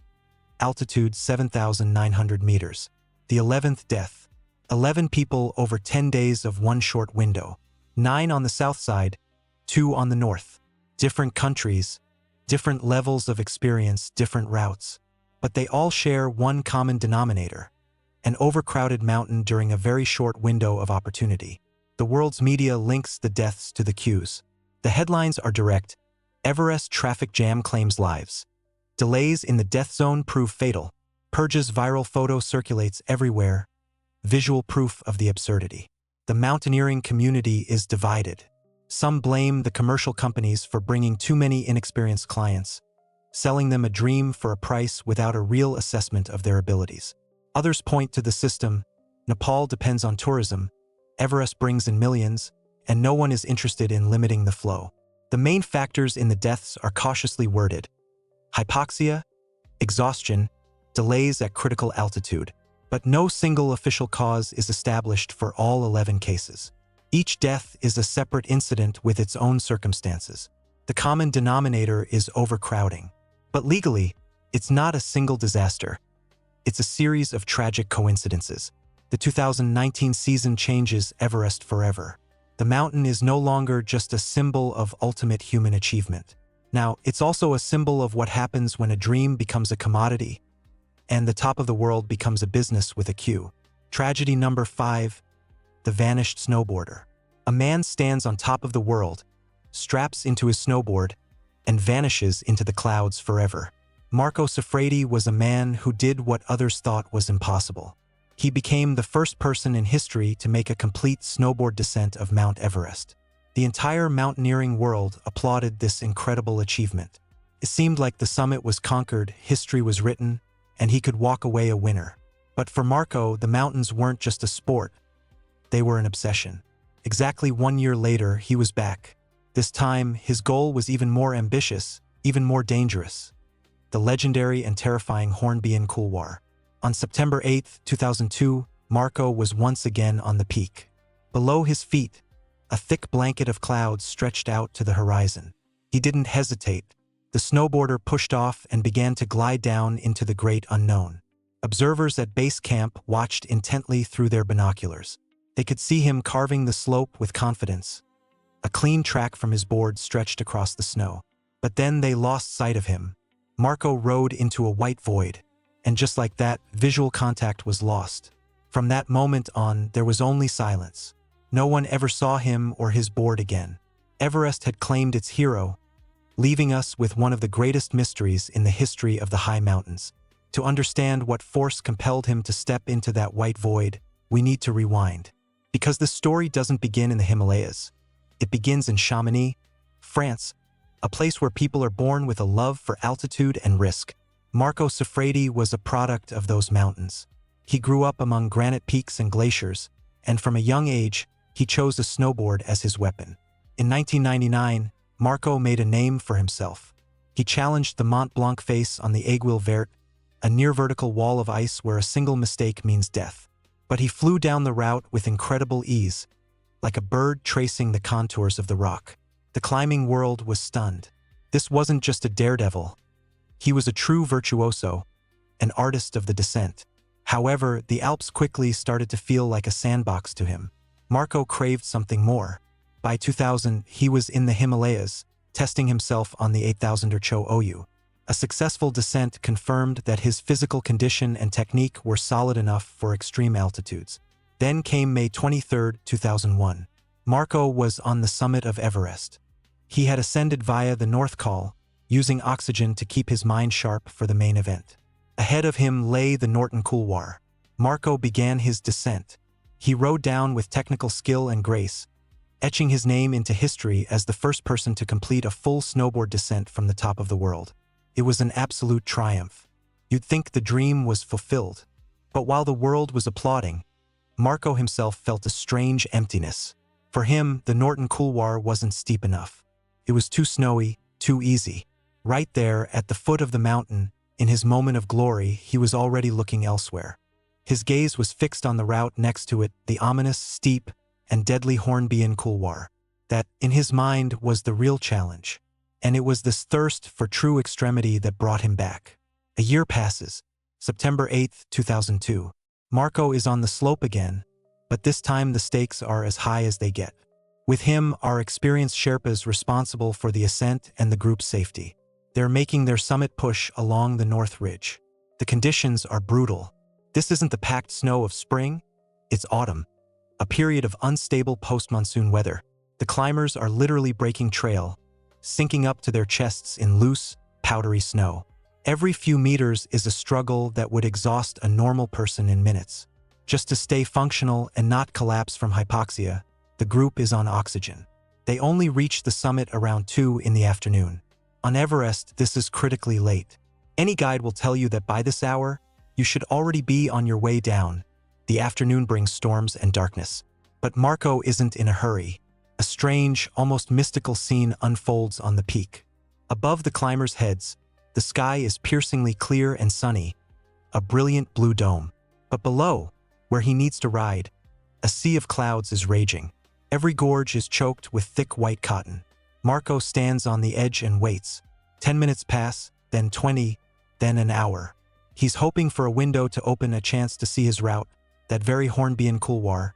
altitude 7,900 meters. The 11th death. 11 people over 10 days of one short window. 9 on the south side, 2 on the north. Different countries, different levels of experience, different routes. But they all share one common denominator: an overcrowded mountain during a very short window of opportunity. The world's media links the deaths to the queues. The headlines are direct. Everest traffic jam claims lives. Delays in the death zone prove fatal. Purja's viral photo circulates everywhere. Visual proof of the absurdity. The mountaineering community is divided. Some blame the commercial companies for bringing too many inexperienced clients, selling them a dream for a price without a real assessment of their abilities. Others point to the system. Nepal depends on tourism. Everest brings in millions, and no one is interested in limiting the flow. The main factors in the deaths are cautiously worded: hypoxia, exhaustion, delays at critical altitude. But no single official cause is established for all 11 cases. Each death is a separate incident with its own circumstances. The common denominator is overcrowding. But legally, it's not a single disaster. It's a series of tragic coincidences. The 2019 season changes Everest forever. The mountain is no longer just a symbol of ultimate human achievement. Now, it's also a symbol of what happens when a dream becomes a commodity, and the top of the world becomes a business with a Q. Tragedy number 5, the vanished snowboarder. A man stands on top of the world, straps into his snowboard, and vanishes into the clouds forever. Marco Siffredi was a man who did what others thought was impossible. He became the first person in history to make a complete snowboard descent of Mount Everest. The entire mountaineering world applauded this incredible achievement. It seemed like the summit was conquered, history was written, and he could walk away a winner. But for Marco, the mountains weren't just a sport. They were an obsession. Exactly 1 year later, he was back. This time, his goal was even more ambitious, even more dangerous. The legendary and terrifying Hornbeam Couloir. On September 8, 2002, Marco was once again on the peak. Below his feet, a thick blanket of clouds stretched out to the horizon. He didn't hesitate. The snowboarder pushed off and began to glide down into the great unknown. Observers at base camp watched intently through their binoculars. They could see him carving the slope with confidence. A clean track from his board stretched across the snow. But then they lost sight of him. Marco rode into a white void. And just like that, visual contact was lost. From that moment on, there was only silence. No one ever saw him or his board again. Everest had claimed its hero, leaving us with one of the greatest mysteries in the history of the high mountains. To understand what force compelled him to step into that white void, we need to rewind. Because the story doesn't begin in the Himalayas. It begins in Chamonix, France, a place where people are born with a love for altitude and risk. Marco Siffredi was a product of those mountains. He grew up among granite peaks and glaciers, and from a young age, he chose a snowboard as his weapon. In 1999, Marco made a name for himself. He challenged the Mont Blanc face on the Aiguille Verte, a near-vertical wall of ice where a single mistake means death. But he flew down the route with incredible ease, like a bird tracing the contours of the rock. The climbing world was stunned. This wasn't just a daredevil. He was a true virtuoso, an artist of the descent. However, the Alps quickly started to feel like a sandbox to him. Marco craved something more. By 2000, he was in the Himalayas, testing himself on the 8,000er Cho Oyu. A successful descent confirmed that his physical condition and technique were solid enough for extreme altitudes. Then came May 23, 2001. Marco was on the summit of Everest. He had ascended via the North Col, using oxygen to keep his mind sharp for the main event. Ahead of him lay the Norton Couloir. Marco began his descent. He rode down with technical skill and grace, etching his name into history as the first person to complete a full snowboard descent from the top of the world. It was an absolute triumph. You'd think the dream was fulfilled. But while the world was applauding, Marco himself felt a strange emptiness. For him, the Norton Couloir wasn't steep enough. It was too snowy, too easy. Right there, at the foot of the mountain, in his moment of glory, he was already looking elsewhere. His gaze was fixed on the route next to it, the ominous, steep, and deadly Hornbeam Couloir. That, in his mind, was the real challenge. And it was this thirst for true extremity that brought him back. A year passes. September 8, 2002. Marco is on the slope again, but this time the stakes are as high as they get. With him are experienced Sherpas responsible for the ascent and the group's safety. They're making their summit push along the North Ridge. The conditions are brutal. This isn't the packed snow of spring, it's autumn, a period of unstable post-monsoon weather. The climbers are literally breaking trail, sinking up to their chests in loose, powdery snow. Every few meters is a struggle that would exhaust a normal person in minutes. Just to stay functional and not collapse from hypoxia, the group is on oxygen. They only reach the summit around 2 in the afternoon. On Everest, this is critically late. Any guide will tell you that by this hour, you should already be on your way down. The afternoon brings storms and darkness. But Marco isn't in a hurry. A strange, almost mystical scene unfolds on the peak. Above the climbers' heads, the sky is piercingly clear and sunny, a brilliant blue dome. But below, where he needs to ride, a sea of clouds is raging. Every gorge is choked with thick white cotton. Marco stands on the edge and waits. 10 minutes pass, then 20, then an hour. He's hoping for a window to open, a chance to see his route, that very Hornbeam couloir,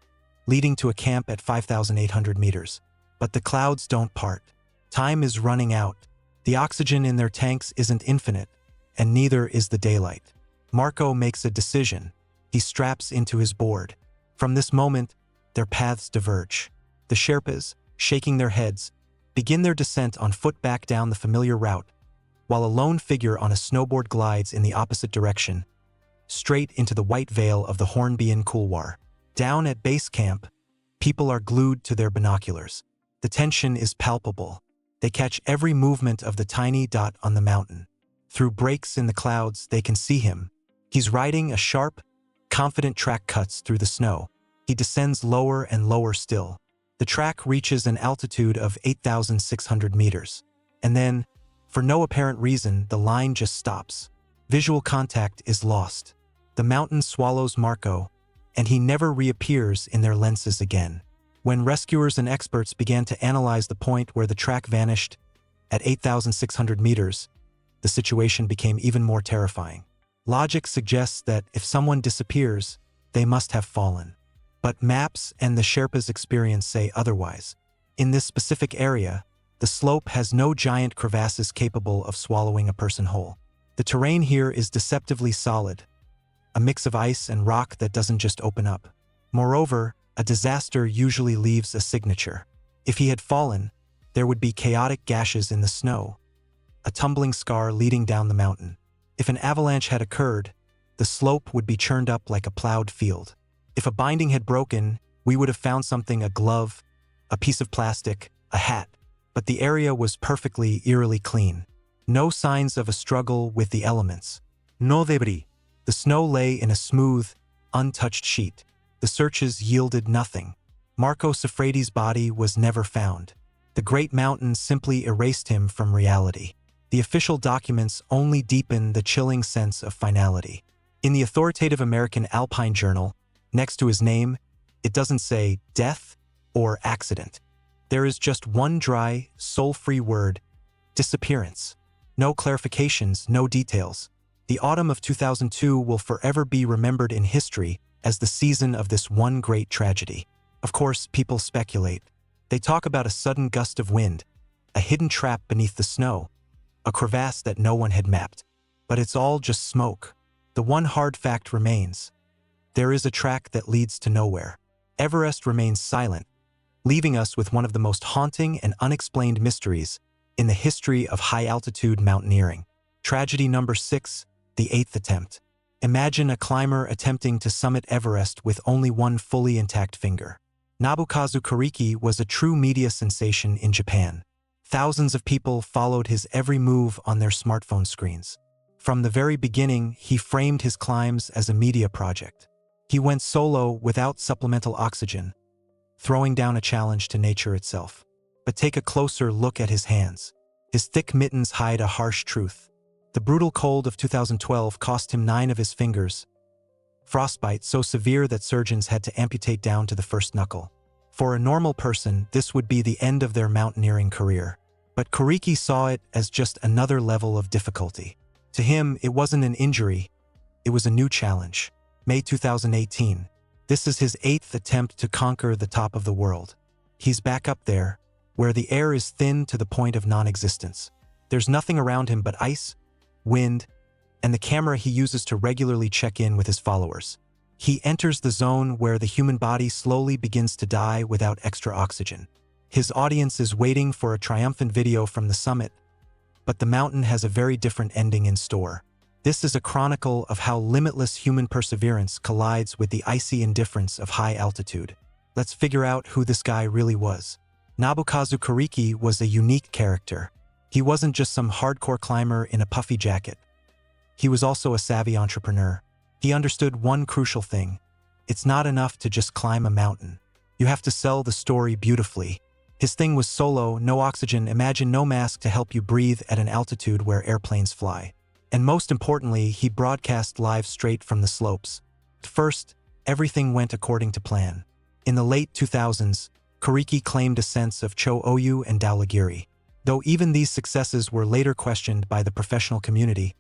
leading to a camp at 5,800 meters. But the clouds don't part. Time is running out. The oxygen in their tanks isn't infinite, and neither is the daylight. Marco makes a decision. He straps into his board. From this moment, their paths diverge. The Sherpas, shaking their heads, begin their descent on foot back down the familiar route, while a lone figure on a snowboard glides in the opposite direction, straight into the white veil of the Hornbeam couloir. Down at base camp, people are glued to their binoculars. The tension is palpable. They catch every movement of the tiny dot on the mountain. Through breaks in the clouds, they can see him. He's riding a sharp, confident track cuts through the snow. He descends lower and lower still. The track reaches an altitude of 8,600 meters. And then, for no apparent reason, the line just stops. Visual contact is lost. The mountain swallows Marco, and he never reappears in their lenses again. When rescuers and experts began to analyze the point where the track vanished, at 8,600 meters, the situation became even more terrifying. Logic suggests that if someone disappears, they must have fallen. But maps and the Sherpa's experience say otherwise. In this specific area, the slope has no giant crevasses capable of swallowing a person whole. The terrain here is deceptively solid, a mix of ice and rock that doesn't just open up. Moreover, a disaster usually leaves a signature. If he had fallen, there would be chaotic gashes in the snow, a tumbling scar leading down the mountain. If an avalanche had occurred, the slope would be churned up like a plowed field. If a binding had broken, we would have found something: a glove, a piece of plastic, a hat. But the area was perfectly, eerily clean. No signs of a struggle with the elements. No debris. The snow lay in a smooth, untouched sheet. The searches yielded nothing. Marco Siffredi's body was never found. The great mountain simply erased him from reality. The official documents only deepen the chilling sense of finality. In the authoritative American Alpine Journal, next to his name, it doesn't say death or accident. There is just one dry, soul-free word: disappearance. No clarifications, no details. The autumn of 2002 will forever be remembered in history as the season of this one great tragedy. Of course, people speculate. They talk about a sudden gust of wind, a hidden trap beneath the snow, a crevasse that no one had mapped. But it's all just smoke. The one hard fact remains. There is a track that leads to nowhere. Everest remains silent, leaving us with one of the most haunting and unexplained mysteries in the history of high-altitude mountaineering. Tragedy number 6, the 8th attempt. Imagine a climber attempting to summit Everest with only one fully intact finger. Nobukazu Koriki was a true media sensation in Japan. Thousands of people followed his every move on their smartphone screens. From the very beginning, he framed his climbs as a media project. He went solo without supplemental oxygen, throwing down a challenge to nature itself. But take a closer look at his hands. His thick mittens hide a harsh truth. The brutal cold of 2012 cost him 9 of his fingers, frostbite so severe that surgeons had to amputate down to the first knuckle. For a normal person, this would be the end of their mountaineering career. But Koriki saw it as just another level of difficulty. To him, it wasn't an injury, it was a new challenge. May 2018. This is his 8th attempt to conquer the top of the world. He's back up there, where the air is thin to the point of non-existence. There's nothing around him but ice, wind, and the camera he uses to regularly check in with his followers. He enters the zone where the human body slowly begins to die without extra oxygen. His audience is waiting for a triumphant video from the summit, but the mountain has a very different ending in store. This is a chronicle of how limitless human perseverance collides with the icy indifference of high altitude. Let's figure out who this guy really was. Nobukazu Koriki was a unique character. He wasn't just some hardcore climber in a puffy jacket. He was also a savvy entrepreneur. He understood one crucial thing. It's not enough to just climb a mountain. You have to sell the story beautifully. His thing was solo, no oxygen, imagine no mask to help you breathe at an altitude where airplanes fly. And most importantly, he broadcast live straight from the slopes. At first, everything went according to plan. In the late 2000s, Koriki claimed a sense of Cho-Oyu and Dhaulagiri. Though even these successes were later questioned by the professional community,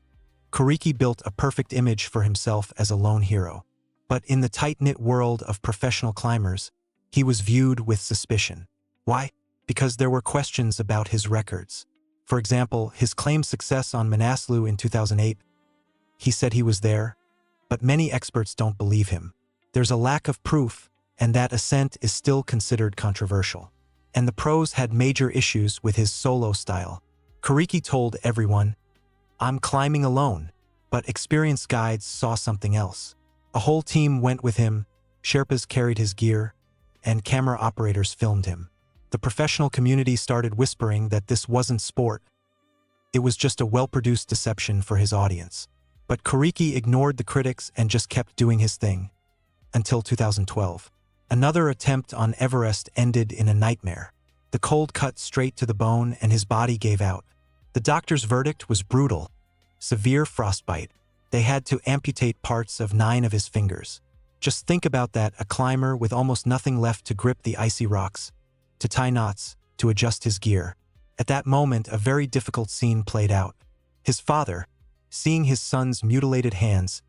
Koriki built a perfect image for himself as a lone hero. But in the tight-knit world of professional climbers, he was viewed with suspicion. Why? Because there were questions about his records. For example, his claimed success on Manaslu in 2008. He said he was there, but many experts don't believe him. There's a lack of proof, and that ascent is still considered controversial. And the pros had major issues with his solo style. Khumbu told everyone, "I'm climbing alone," but experienced guides saw something else. A whole team went with him, Sherpas carried his gear, and camera operators filmed him. The professional community started whispering that this wasn't sport. It was just a well-produced deception for his audience. But Khumbu ignored the critics and just kept doing his thing. Until 2012. Another attempt on Everest ended in a nightmare. The cold cut straight to the bone and his body gave out. The doctor's verdict was brutal. Severe frostbite. They had to amputate parts of 9 of his fingers. Just think about that, a climber with almost nothing left to grip the icy rocks, to tie knots, to adjust his gear. At that moment, a very difficult scene played out. His father, seeing his son's mutilated hands,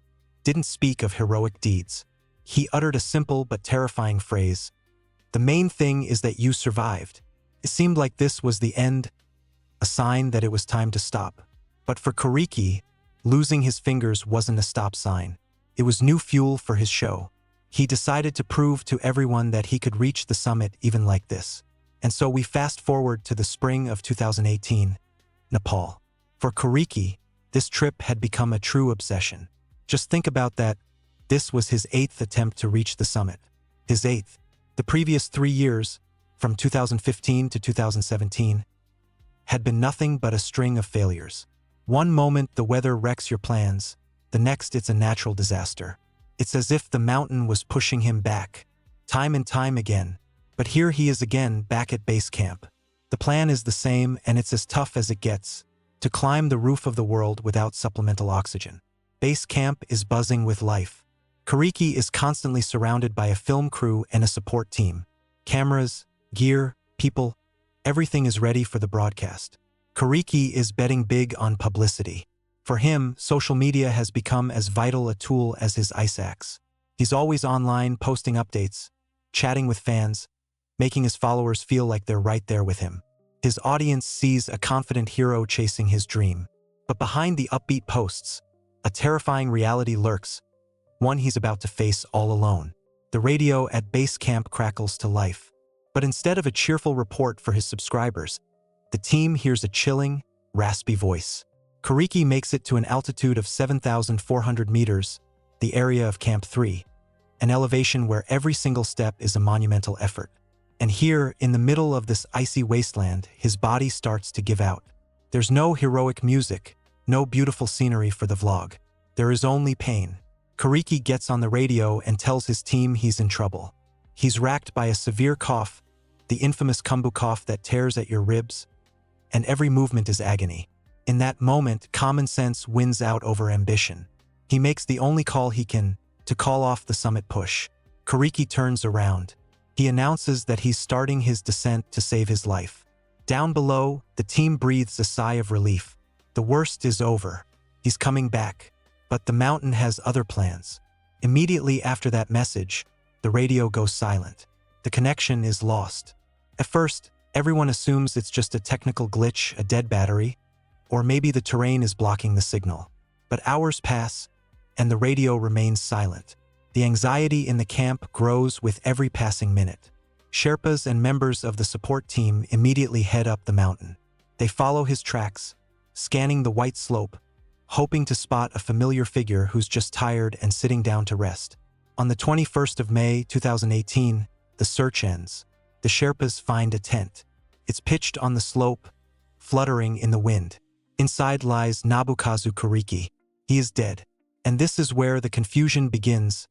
didn't speak of heroic deeds. He uttered a simple but terrifying phrase. "The main thing is that you survived." It seemed like this was the end, a sign that it was time to stop. But for Khumbu, losing his fingers wasn't a stop sign. It was new fuel for his show. He decided to prove to everyone that he could reach the summit even like this. And so we fast forward to the spring of 2018, Nepal. For Khumbu, this trip had become a true obsession. Just think about that. This was his 8th attempt to reach the summit. His 8th. The previous 3 years, from 2015 to 2017, had been nothing but a string of failures. One moment the weather wrecks your plans, the next it's a natural disaster. It's as if the mountain was pushing him back, time and time again. But here he is again, back at base camp. The plan is the same, and it's as tough as it gets, to climb the roof of the world without supplemental oxygen. Base camp is buzzing with life. Khumbu is constantly surrounded by a film crew and a support team. Cameras, gear, people, everything is ready for the broadcast. Khumbu is betting big on publicity. For him, social media has become as vital a tool as his ice axe. He's always online, posting updates, chatting with fans, making his followers feel like they're right there with him. His audience sees a confident hero chasing his dream. But behind the upbeat posts, a terrifying reality lurks, one he's about to face all alone. The radio at base camp crackles to life. But instead of a cheerful report for his subscribers, the team hears a chilling, raspy voice. Khumbu makes it to an altitude of 7,400 meters, the area of Camp 3, an elevation where every single step is a monumental effort. And here, in the middle of this icy wasteland, his body starts to give out. There's no heroic music, no beautiful scenery for the vlog. There is only pain. Khumbu gets on the radio and tells his team he's in trouble. He's racked by a severe cough, the infamous Khumbu cough that tears at your ribs, and every movement is agony. In that moment, common sense wins out over ambition. He makes the only call he can to call off the summit push. Khumbu turns around. He announces that he's starting his descent to save his life. Down below, the team breathes a sigh of relief. The worst is over. He's coming back. But the mountain has other plans. Immediately after that message, the radio goes silent. The connection is lost. At first, everyone assumes it's just a technical glitch, a dead battery, or maybe the terrain is blocking the signal. But hours pass, and the radio remains silent. The anxiety in the camp grows with every passing minute. Sherpas and members of the support team immediately head up the mountain. They follow his tracks, scanning the white slope, hoping to spot a familiar figure who's just tired and sitting down to rest. On the 21st of May, 2018, the search ends. The Sherpas find a tent. It's pitched on the slope, fluttering in the wind. Inside lies Nabukazu Khumbu. He is dead. And this is where the confusion begins,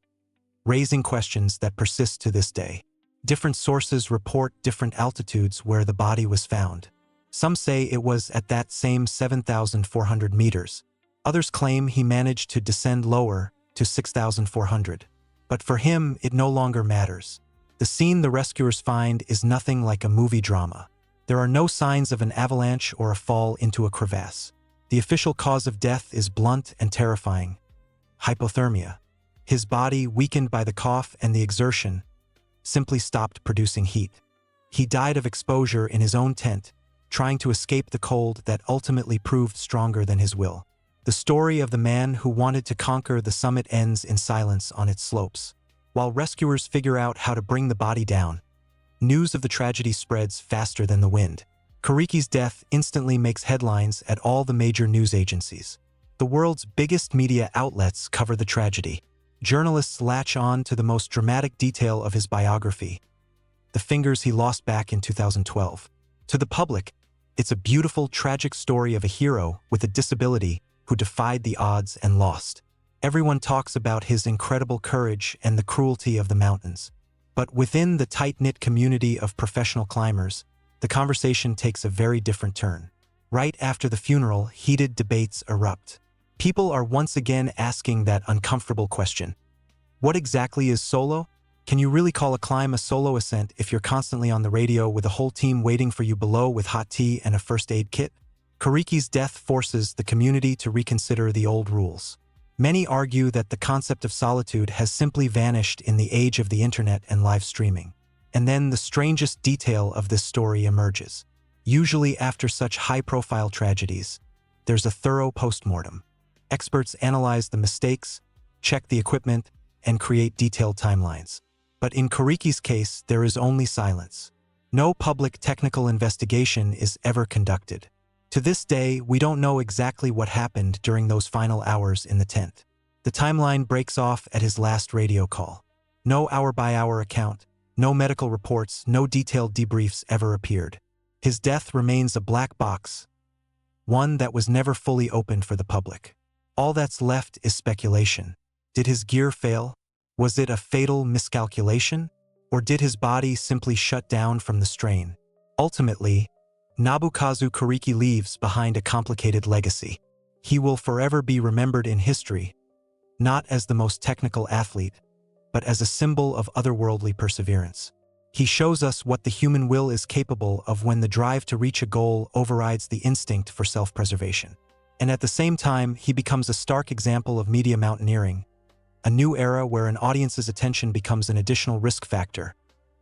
raising questions that persist to this day. Different sources report different altitudes where the body was found. Some say it was at that same 7,400 meters. Others claim he managed to descend lower to 6,400. But for him, it no longer matters. The scene the rescuers find is nothing like a movie drama. There are no signs of an avalanche or a fall into a crevasse. The official cause of death is blunt and terrifying: hypothermia. His body, weakened by the cough and the exertion, simply stopped producing heat. He died of exposure in his own tent, trying to escape the cold that ultimately proved stronger than his will. The story of the man who wanted to conquer the summit ends in silence on its slopes. While rescuers figure out how to bring the body down, news of the tragedy spreads faster than the wind. Kariki's death instantly makes headlines at all the major news agencies. The world's biggest media outlets cover the tragedy. Journalists latch on to the most dramatic detail of his biography, the fingers he lost back in 2012. To the public, it's a beautiful, tragic story of a hero with a disability who defied the odds and lost. Everyone talks about his incredible courage and the cruelty of the mountains. But within the tight-knit community of professional climbers, the conversation takes a very different turn. Right after the funeral, heated debates erupt. People are once again asking that uncomfortable question. What exactly is solo? Can you really call a climb a solo ascent if you're constantly on the radio with a whole team waiting for you below with hot tea and a first aid kit? Kariki's death forces the community to reconsider the old rules. Many argue that the concept of solitude has simply vanished in the age of the internet and live streaming. And then the strangest detail of this story emerges. Usually after such high-profile tragedies, there's a thorough postmortem. Experts analyze the mistakes, check the equipment, and create detailed timelines. But in Kariki's case, there is only silence. No public technical investigation is ever conducted. To this day, we don't know exactly what happened during those final hours in the tent. The timeline breaks off at his last radio call. No hour-by-hour account, no medical reports, no detailed debriefs ever appeared. His death remains a black box, one that was never fully opened for the public. All that's left is speculation. Did his gear fail? Was it a fatal miscalculation? Or did his body simply shut down from the strain? Ultimately, Nobukazu Kariki leaves behind a complicated legacy. He will forever be remembered in history, not as the most technical athlete, but as a symbol of otherworldly perseverance. He shows us what the human will is capable of when the drive to reach a goal overrides the instinct for self-preservation. And at the same time, he becomes a stark example of media mountaineering, a new era where an audience's attention becomes an additional risk factor,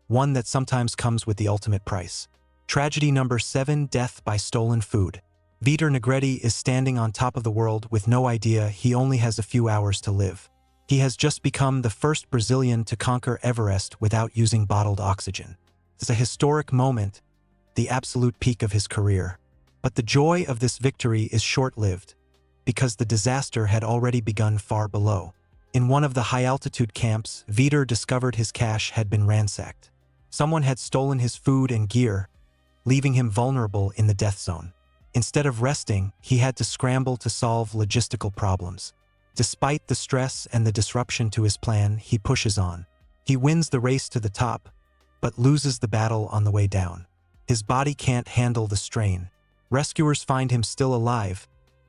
one that sometimes comes with the ultimate price. Tragedy number 7, death by stolen food. Vitor Negretti is standing on top of the world with no idea he only has a few hours to live. He has just become the first Brazilian to conquer Everest without using bottled oxygen. It's a historic moment, the absolute peak of his career. But the joy of this victory is short-lived, because the disaster had already begun far below. In one of the high-altitude camps, Vitor discovered his cache had been ransacked. Someone had stolen his food and gear, leaving him vulnerable in the death zone. Instead of resting, he had to scramble to solve logistical problems. Despite the stress and the disruption to his plan, he pushes on. He wins the race to the top, but loses the battle on the way down. His body can't handle the strain. Rescuers find him still alive,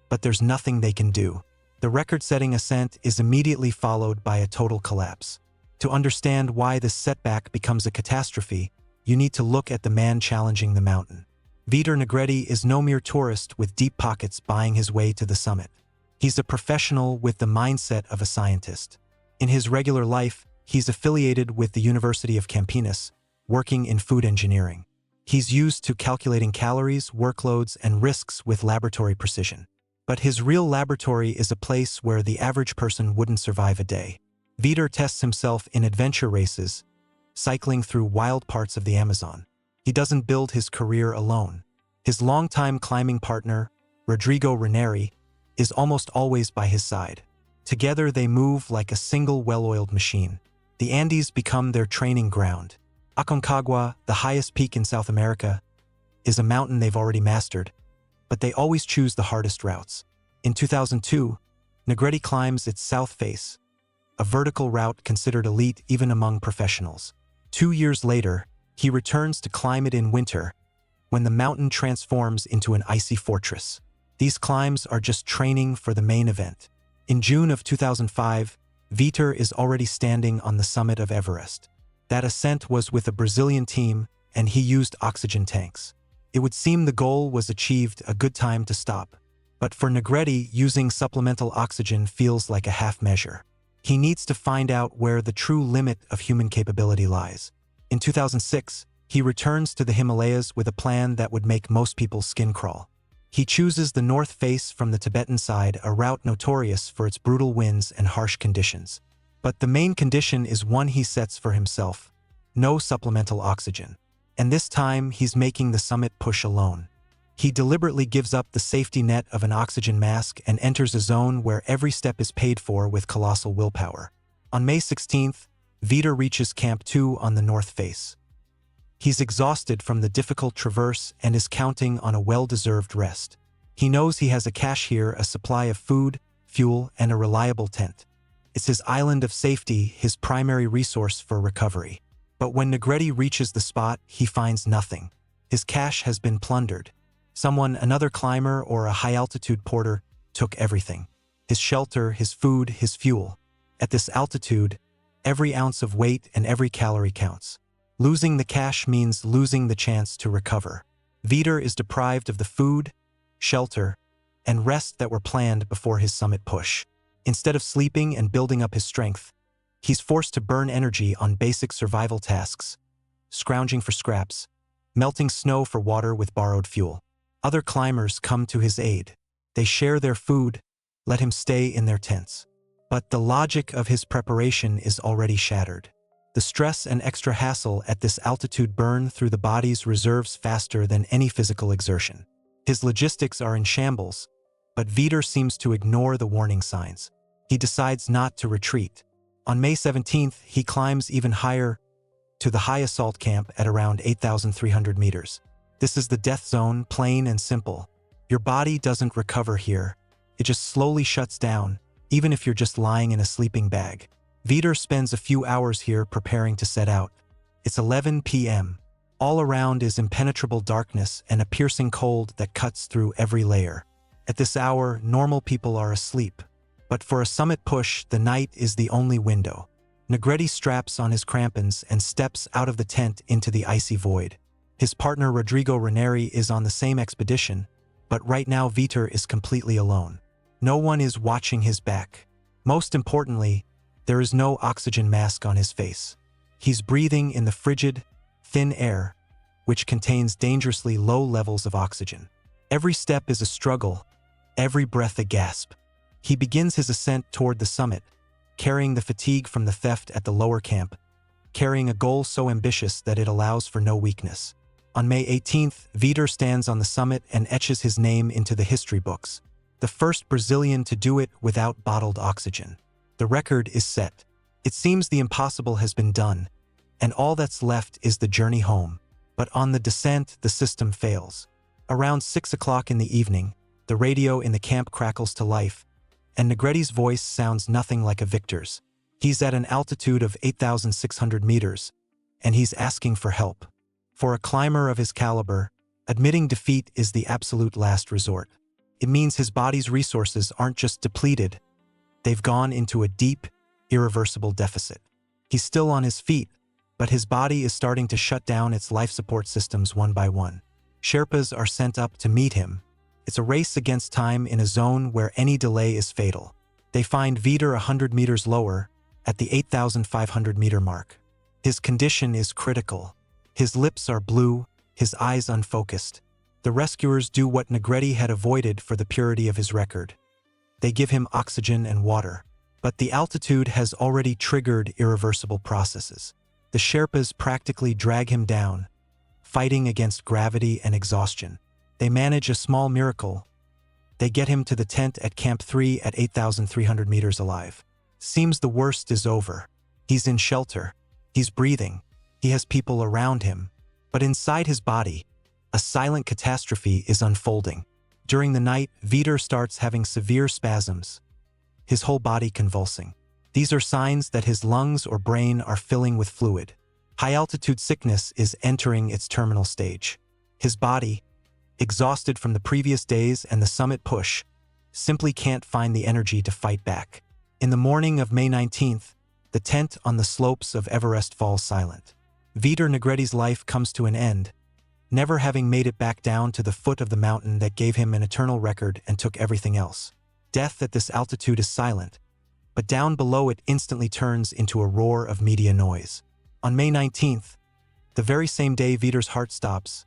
but there's nothing they can do. The record-setting ascent is immediately followed by a total collapse. To understand why this setback becomes a catastrophe, you need to look at the man challenging the mountain. Vitor Negretti is no mere tourist with deep pockets buying his way to the summit. He's a professional with the mindset of a scientist. In his regular life, he's affiliated with the University of Campinas, working in food engineering. He's used to calculating calories, workloads, and risks with laboratory precision. But his real laboratory is a place where the average person wouldn't survive a day. Vitor tests himself in adventure races, cycling through wild parts of the Amazon. He doesn't build his career alone. His longtime climbing partner, Rodrigo Ranieri, is almost always by his side. Together they move like a single well-oiled machine. The Andes become their training ground. Aconcagua, the highest peak in South America, is a mountain they've already mastered, but they always choose the hardest routes. In 2002, Negretti climbs its south face, a vertical route considered elite even among professionals. 2 years later, he returns to climb it in winter, when the mountain transforms into an icy fortress. These climbs are just training for the main event. In June of 2005, Vitor is already standing on the summit of Everest. That ascent was with a Brazilian team, and he used oxygen tanks. It would seem the goal was achieved, a good time to stop. But for Negretti, using supplemental oxygen feels like a half measure. He needs to find out where the true limit of human capability lies. In 2006, he returns to the Himalayas with a plan that would make most people's skin crawl. He chooses the north face from the Tibetan side, a route notorious for its brutal winds and harsh conditions. But the main condition is one he sets for himself: no supplemental oxygen. And this time, he's making the summit push alone. He deliberately gives up the safety net of an oxygen mask and enters a zone where every step is paid for with colossal willpower. On May 16th, Vitor reaches Camp 2 on the north face. He's exhausted from the difficult traverse and is counting on a well-deserved rest. He knows he has a cache here, a supply of food, fuel, and a reliable tent. It's his island of safety, his primary resource for recovery. But when Negretti reaches the spot, he finds nothing. His cache has been plundered. Someone, another climber or a high-altitude porter, took everything. His shelter, his food, his fuel. At this altitude, every ounce of weight and every calorie counts. Losing the cache means losing the chance to recover. Vitor is deprived of the food, shelter, and rest that were planned before his summit push. Instead of sleeping and building up his strength, he's forced to burn energy on basic survival tasks, scrounging for scraps, melting snow for water with borrowed fuel. Other climbers come to his aid. They share their food, let him stay in their tents. But the logic of his preparation is already shattered. The stress and extra hassle at this altitude burn through the body's reserves faster than any physical exertion. His logistics are in shambles, but Vitor seems to ignore the warning signs. He decides not to retreat. On May 17th, he climbs even higher to the high assault camp at around 8,300 meters. This is the death zone, plain and simple. Your body doesn't recover here. It just slowly shuts down, even if you're just lying in a sleeping bag. Vitor spends a few hours here preparing to set out. It's 11 p.m. All around is impenetrable darkness and a piercing cold that cuts through every layer. At this hour, normal people are asleep. But for a summit push, the night is the only window. Negretti straps on his crampons and steps out of the tent into the icy void. His partner Rodrigo Ranieri is on the same expedition, but right now Vitor is completely alone. No one is watching his back. Most importantly, there is no oxygen mask on his face. He's breathing in the frigid, thin air, which contains dangerously low levels of oxygen. Every step is a struggle, every breath a gasp. He begins his ascent toward the summit, carrying the fatigue from the theft at the lower camp, carrying a goal so ambitious that it allows for no weakness. On May 18th, Vitor stands on the summit and etches his name into the history books, the first Brazilian to do it without bottled oxygen. The record is set. It seems the impossible has been done, and all that's left is the journey home. But on the descent, the system fails. Around 6 o'clock in the evening, the radio in the camp crackles to life, and Negretti's voice sounds nothing like a victor's. He's at an altitude of 8,600 meters, and he's asking for help. For a climber of his caliber, admitting defeat is the absolute last resort. It means his body's resources aren't just depleted, they've gone into a deep, irreversible deficit. He's still on his feet, but his body is starting to shut down its life support systems one by one. Sherpas are sent up to meet him. It's a race against time in a zone where any delay is fatal. They find Vitor 100 meters lower, at the 8,500 meter mark. His condition is critical. His lips are blue, his eyes unfocused. The rescuers do what Negretti had avoided for the purity of his record. They give him oxygen and water. But the altitude has already triggered irreversible processes. The Sherpas practically drag him down, fighting against gravity and exhaustion. They manage a small miracle. They get him to the tent at Camp 3 at 8,300 meters alive. Seems the worst is over. He's in shelter. He's breathing. He has people around him. But inside his body, a silent catastrophe is unfolding. During the night, Vitor starts having severe spasms, his whole body convulsing. These are signs that his lungs or brain are filling with fluid. High-altitude sickness is entering its terminal stage. His body, exhausted from the previous days and the summit push, simply can't find the energy to fight back. In the morning of May 19th, the tent on the slopes of Everest falls silent. Vitor Negretti's life comes to an end, never having made it back down to the foot of the mountain that gave him an eternal record and took everything else. Death at this altitude is silent, but down below it instantly turns into a roar of media noise. On May 19th, the very same day Vitor's heart stops,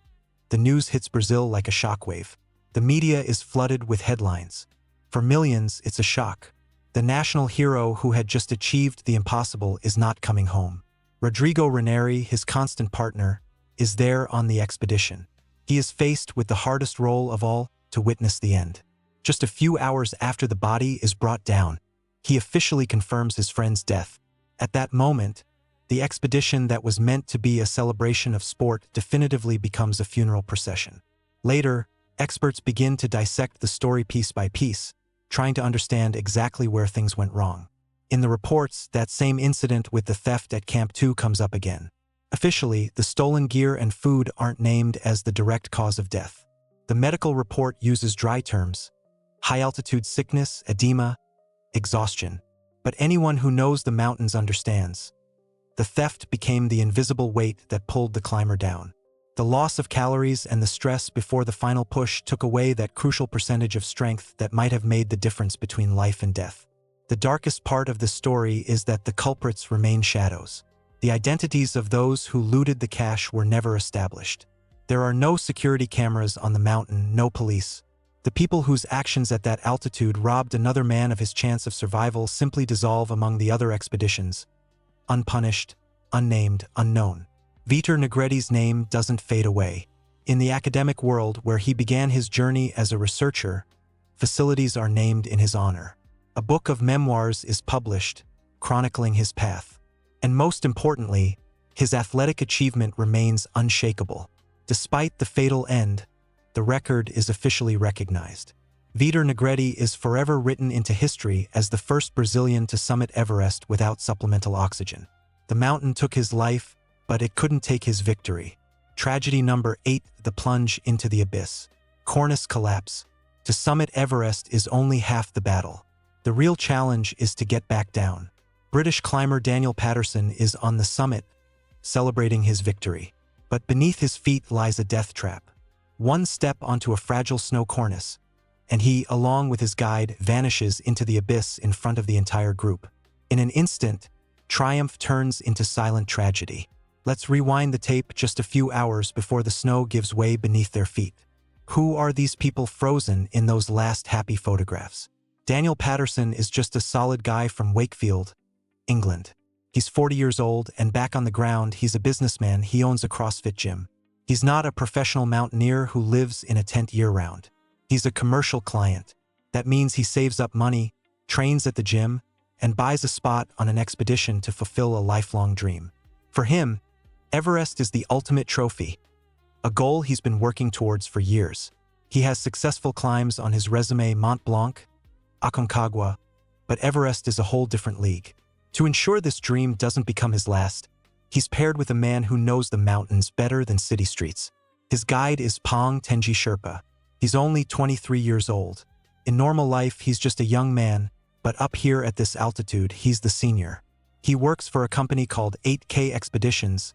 the news hits Brazil like a shockwave. The media is flooded with headlines. For millions, it's a shock. The national hero who had just achieved the impossible is not coming home. Rodrigo Ranieri, his constant partner, is there on the expedition. He is faced with the hardest role of all, to witness the end. Just a few hours after the body is brought down, he officially confirms his friend's death. At that moment, the expedition that was meant to be a celebration of sport definitively becomes a funeral procession. Later, experts begin to dissect the story piece by piece, trying to understand exactly where things went wrong. In the reports, that same incident with the theft at Camp 2 comes up again. Officially, the stolen gear and food aren't named as the direct cause of death. The medical report uses dry terms: high-altitude sickness, edema, exhaustion. But anyone who knows the mountains understands. The theft became the invisible weight that pulled the climber down. The loss of calories and the stress before the final push took away that crucial percentage of strength that might have made the difference between life and death. The darkest part of this story is that the culprits remain shadows. The identities of those who looted the cash were never established. There are no security cameras on the mountain, no police. The people whose actions at that altitude robbed another man of his chance of survival simply dissolve among the other expeditions. Unpunished, unnamed, unknown. Vitor Negretti's name doesn't fade away. In the academic world where he began his journey as a researcher, facilities are named in his honor. A book of memoirs is published, chronicling his path. And most importantly, his athletic achievement remains unshakable. Despite the fatal end, the record is officially recognized. Vitor Negretti is forever written into history as the first Brazilian to summit Everest without supplemental oxygen. The mountain took his life, but it couldn't take his victory. Tragedy number 8, the plunge into the abyss. Cornice collapse. To summit Everest is only half the battle. The real challenge is to get back down. British climber Daniel Patterson is on the summit, celebrating his victory. But beneath his feet lies a death trap. One step onto a fragile snow cornice, and he, along with his guide, vanishes into the abyss in front of the entire group. In an instant, triumph turns into silent tragedy. Let's rewind the tape just a few hours before the snow gives way beneath their feet. Who are these people frozen in those last happy photographs? Daniel Patterson is just a solid guy from Wakefield, England. He's 40 years old, and back on the ground, he's a businessman. He owns a CrossFit gym. He's not a professional mountaineer who lives in a tent year-round. He's a commercial client. That means he saves up money, trains at the gym, and buys a spot on an expedition to fulfill a lifelong dream. For him, Everest is the ultimate trophy, a goal he's been working towards for years. He has successful climbs on his resume: Mont Blanc, Aconcagua, but Everest is a whole different league. To ensure this dream doesn't become his last, he's paired with a man who knows the mountains better than city streets. His guide is Pong Tenji Sherpa. He's only 23 years old. In normal life, he's just a young man, but up here at this altitude, he's the senior. He works for a company called 8K Expeditions,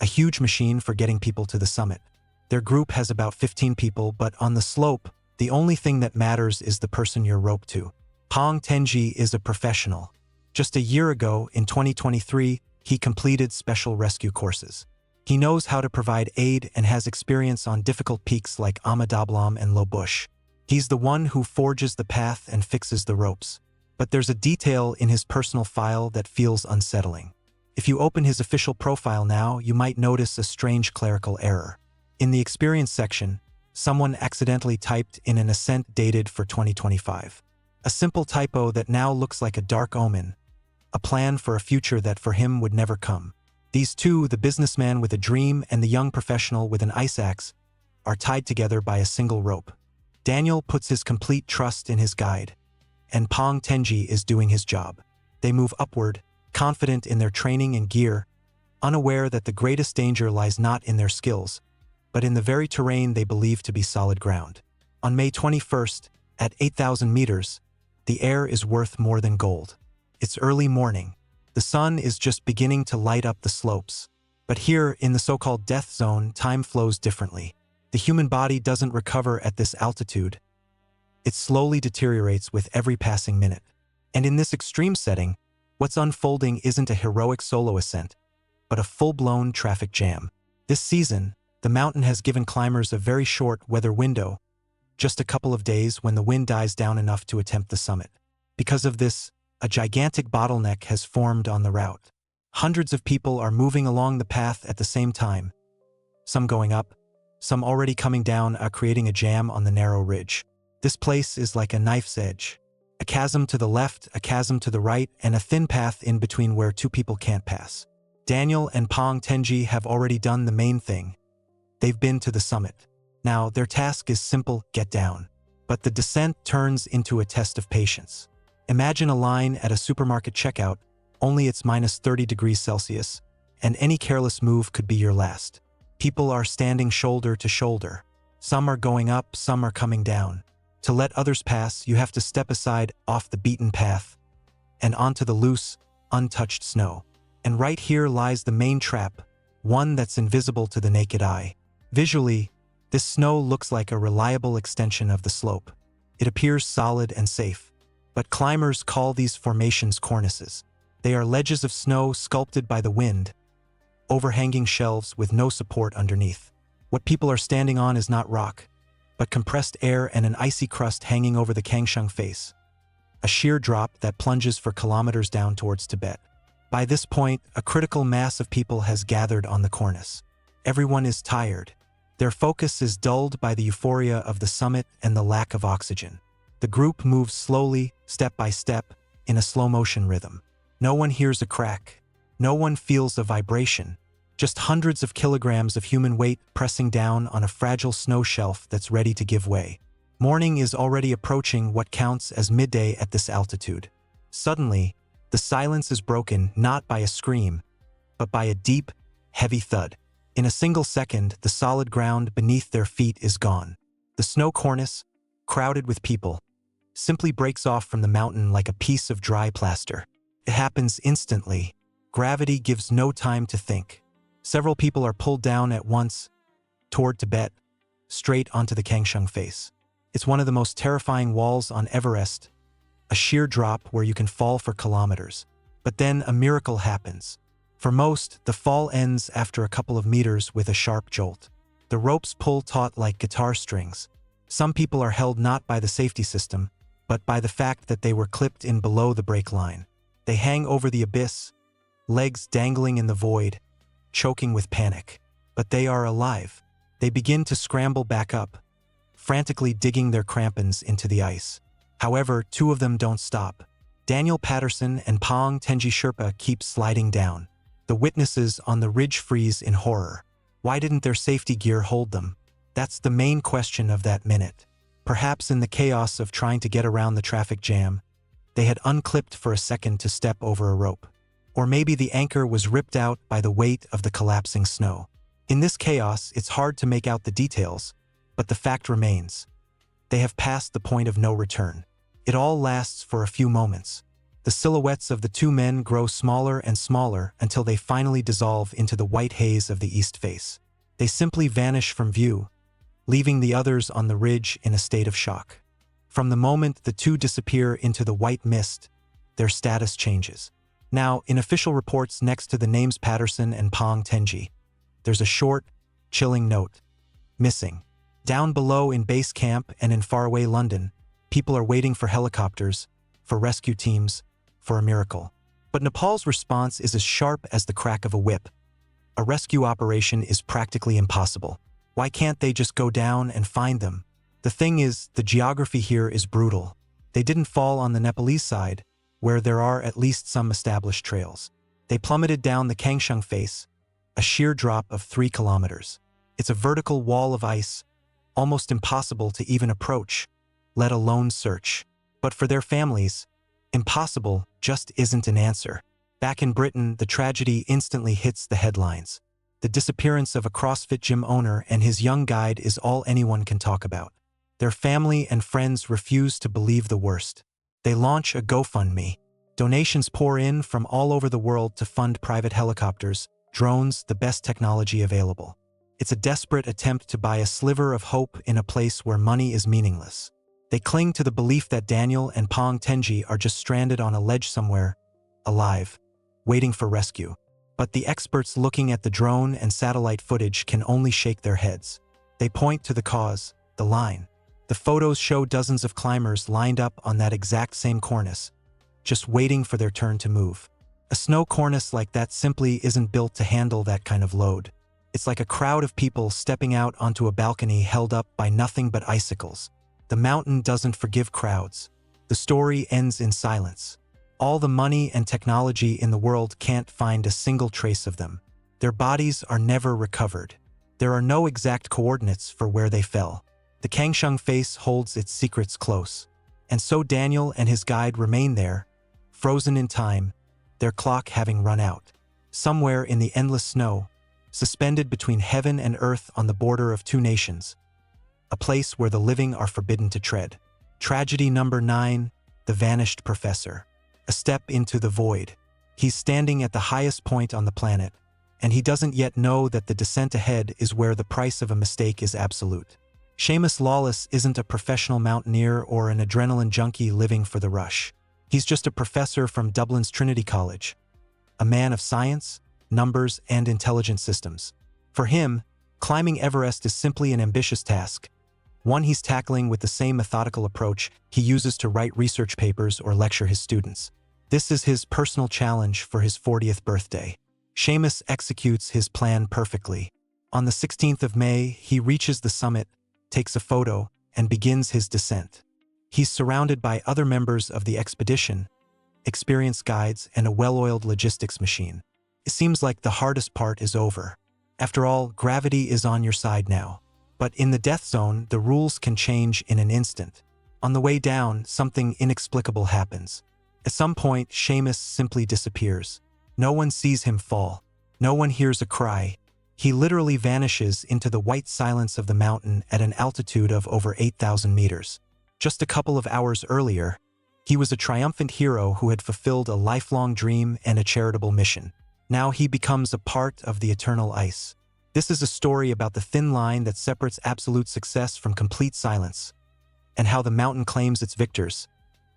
a huge machine for getting people to the summit. Their group has about 15 people, but on the slope, the only thing that matters is the person you're roped to. Pong Tenji is a professional. Just a year ago, in 2023, he completed special rescue courses. He knows how to provide aid and has experience on difficult peaks like Amadablam and Low Bush. He's the one who forges the path and fixes the ropes. But there's a detail in his personal file that feels unsettling. If you open his official profile now, you might notice a strange clerical error. In the experience section, someone accidentally typed in an ascent dated for 2025. A simple typo that now looks like a dark omen, a plan for a future that for him would never come. These two, the businessman with a dream and the young professional with an ice axe, are tied together by a single rope. Daniel puts his complete trust in his guide, and Pong Tenji is doing his job. They move upward, confident in their training and gear, unaware that the greatest danger lies not in their skills, but in the very terrain they believe to be solid ground. On May 21st, at 8,000 meters, the air is worth more than gold. It's early morning. The sun is just beginning to light up the slopes. But here, in the so-called death zone, time flows differently. The human body doesn't recover at this altitude. It slowly deteriorates with every passing minute. And in this extreme setting, what's unfolding isn't a heroic solo ascent, but a full-blown traffic jam. This season, the mountain has given climbers a very short weather window, just a couple of days when the wind dies down enough to attempt the summit. Because of this, a gigantic bottleneck has formed on the route. Hundreds of people are moving along the path at the same time, some going up, some already coming down, creating a jam on the narrow ridge. This place is like a knife's edge. A chasm to the left, a chasm to the right, and a thin path in between where two people can't pass. Daniel and Pong Tenji have already done the main thing. They've been to the summit. Now, their task is simple: get down. But the descent turns into a test of patience. Imagine a line at a supermarket checkout, only it's minus 30 degrees Celsius, and any careless move could be your last. People are standing shoulder to shoulder. Some are going up, some are coming down. To let others pass, you have to step aside off the beaten path and onto the loose, untouched snow. And right here lies the main trap, one that's invisible to the naked eye. Visually, this snow looks like a reliable extension of the slope. It appears solid and safe, but climbers call these formations cornices. They are ledges of snow sculpted by the wind, overhanging shelves with no support underneath. What people are standing on is not rock, but compressed air and an icy crust hanging over the Kangshung face, a sheer drop that plunges for kilometers down towards Tibet. By this point, a critical mass of people has gathered on the cornice. Everyone is tired. Their focus is dulled by the euphoria of the summit and the lack of oxygen. The group moves slowly, step by step, in a slow-motion rhythm. No one hears a crack. No one feels a vibration. Just hundreds of kilograms of human weight pressing down on a fragile snow shelf that's ready to give way. Morning is already approaching what counts as midday at this altitude. Suddenly, the silence is broken not by a scream, but by a deep, heavy thud. In a single second, the solid ground beneath their feet is gone. The snow cornice, crowded with people, simply breaks off from the mountain like a piece of dry plaster. It happens instantly. Gravity gives no time to think. Several people are pulled down at once, toward Tibet, straight onto the Kangshung face. It's one of the most terrifying walls on Everest, a sheer drop where you can fall for kilometers. But then a miracle happens. For most, the fall ends after a couple of meters with a sharp jolt. The ropes pull taut like guitar strings. Some people are held not by the safety system, but by the fact that they were clipped in below the break line. They hang over the abyss, legs dangling in the void, choking with panic. But they are alive. They begin to scramble back up, frantically digging their crampons into the ice. However, two of them don't stop. Daniel Patterson and Pong Tenji Sherpa keep sliding down. The witnesses on the ridge freeze in horror. Why didn't their safety gear hold them? That's the main question of that minute. Perhaps in the chaos of trying to get around the traffic jam, they had unclipped for a second to step over a rope. Or maybe the anchor was ripped out by the weight of the collapsing snow. In this chaos, it's hard to make out the details, but the fact remains. They have passed the point of no return. It all lasts for a few moments. The silhouettes of the two men grow smaller and smaller until they finally dissolve into the white haze of the east face. They simply vanish from view, leaving the others on the ridge in a state of shock. From the moment the two disappear into the white mist, their status changes. Now, in official reports next to the names Patterson and Pong Tenji, there's a short, chilling note: missing. Down below in base camp and in faraway London, people are waiting for helicopters, for rescue teams, for a miracle. But Nepal's response is as sharp as the crack of a whip. A rescue operation is practically impossible. Why can't they just go down and find them? The thing is, the geography here is brutal. They didn't fall on the Nepalese side, where there are at least some established trails. They plummeted down the Kangshung face, a sheer drop of 3 kilometers. It's a vertical wall of ice, almost impossible to even approach, let alone search. But for their families, impossible just isn't an answer. Back in Britain, the tragedy instantly hits the headlines. The disappearance of a CrossFit gym owner and his young guide is all anyone can talk about. Their family and friends refuse to believe the worst. They launch a GoFundMe. Donations pour in from all over the world to fund private helicopters, drones, the best technology available. It's a desperate attempt to buy a sliver of hope in a place where money is meaningless. They cling to the belief that Daniel and Pong Tenji are just stranded on a ledge somewhere, alive, waiting for rescue. But the experts looking at the drone and satellite footage can only shake their heads. They point to the cause, the line. The photos show dozens of climbers lined up on that exact same cornice, just waiting for their turn to move. A snow cornice like that simply isn't built to handle that kind of load. It's like a crowd of people stepping out onto a balcony held up by nothing but icicles. The mountain doesn't forgive crowds. The story ends in silence. All the money and technology in the world can't find a single trace of them. Their bodies are never recovered. There are no exact coordinates for where they fell. The Kangshung face holds its secrets close. And so Daniel and his guide remain there, frozen in time, their clock having run out. Somewhere in the endless snow, suspended between heaven and earth on the border of two nations. A place where the living are forbidden to tread. Tragedy number 9, the vanished professor. A step into the void. He's standing at the highest point on the planet, and he doesn't yet know that the descent ahead is where the price of a mistake is absolute. Seamus Lawless isn't a professional mountaineer or an adrenaline junkie living for the rush. He's just a professor from Dublin's Trinity College. A man of science, numbers, and intelligent systems. For him, climbing Everest is simply an ambitious task, one he's tackling with the same methodical approach he uses to write research papers or lecture his students. This is his personal challenge for his 40th birthday. Seamus executes his plan perfectly. On the 16th of May, he reaches the summit, takes a photo, and begins his descent. He's surrounded by other members of the expedition, experienced guides, and a well-oiled logistics machine. It seems like the hardest part is over. After all, gravity is on your side now. But in the death zone, the rules can change in an instant. On the way down, something inexplicable happens. At some point, Seamus simply disappears. No one sees him fall. No one hears a cry. He literally vanishes into the white silence of the mountain at an altitude of over 8,000 meters. Just a couple of hours earlier, he was a triumphant hero who had fulfilled a lifelong dream and a charitable mission. Now he becomes a part of the eternal ice. This is a story about the thin line that separates absolute success from complete silence, and how the mountain claims its victors,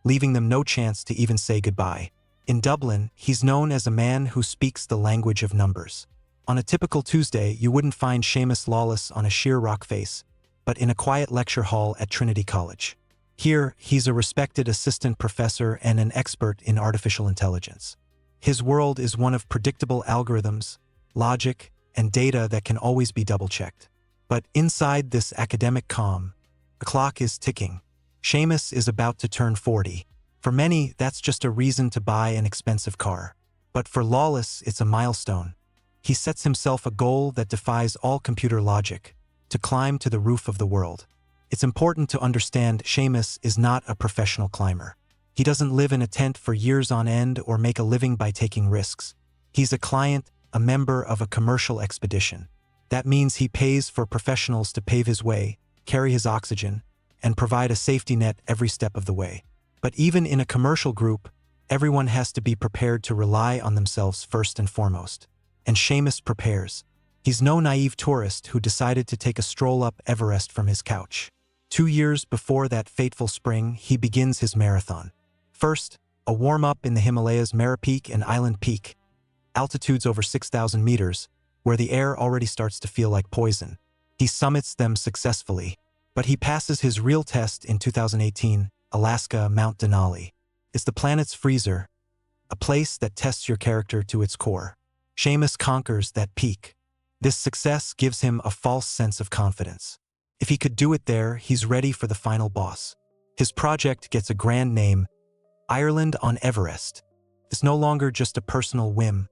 leaving them no chance to even say goodbye. In Dublin, he's known as a man who speaks the language of numbers. On a typical Tuesday, you wouldn't find Seamus Lawless on a sheer rock face, but in a quiet lecture hall at Trinity College. Here, he's a respected assistant professor and an expert in artificial intelligence. His world is one of predictable algorithms, logic, and data that can always be double-checked. But inside this academic calm, the clock is ticking. Seamus is about to turn 40. For many, that's just a reason to buy an expensive car. But for Lawless, it's a milestone. He sets himself a goal that defies all computer logic, to climb to the roof of the world. It's important to understand Seamus is not a professional climber. He doesn't live in a tent for years on end or make a living by taking risks. He's a client, a member of a commercial expedition. That means he pays for professionals to pave his way, carry his oxygen, and provide a safety net every step of the way. But even in a commercial group, everyone has to be prepared to rely on themselves first and foremost. And Seamus prepares. He's no naive tourist who decided to take a stroll up Everest from his couch. 2 years before that fateful spring, he begins his marathon. First, a warm-up in the Himalayas' Mera Peak and Island Peak, altitudes over 6,000 meters, where the air already starts to feel like poison. He summits them successfully, but he passes his real test in 2018, Alaska, Mount Denali. It's the planet's freezer, a place that tests your character to its core. Seamus conquers that peak. This success gives him a false sense of confidence. If he could do it there, he's ready for the final boss. His project gets a grand name, Ireland on Everest. It's no longer just a personal whim.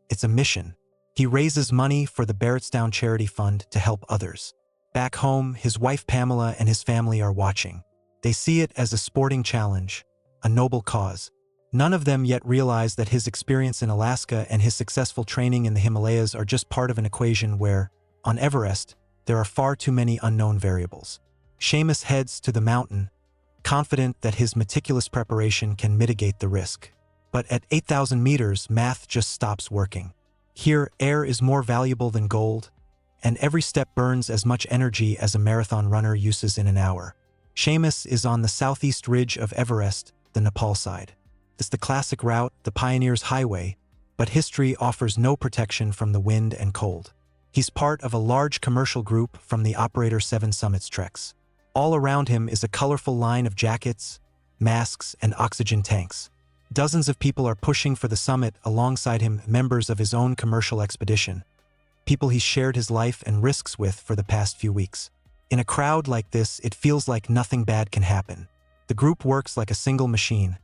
It's a mission. He raises money for the Barrettstown Charity Fund to help others. Back home, his wife Pamela and his family are watching. They see it as a sporting challenge, a noble cause. None of them yet realize that his experience in Alaska and his successful training in the Himalayas are just part of an equation where, on Everest, there are far too many unknown variables. Seamus heads to the mountain, confident that his meticulous preparation can mitigate the risk. But at 8,000 meters, math just stops working. Here, air is more valuable than gold, and every step burns as much energy as a marathon runner uses in an hour. Seamus is on the southeast ridge of Everest, the Nepal side. It's the classic route, the pioneer's highway, but history offers no protection from the wind and cold. He's part of a large commercial group from the Operator 7 Summits treks. All around him is a colorful line of jackets, masks, and oxygen tanks. Dozens of people are pushing for the summit alongside him, members of his own commercial expedition, people he's shared his life and risks with for the past few weeks. In a crowd like this, it feels like nothing bad can happen. The group works like a single machine.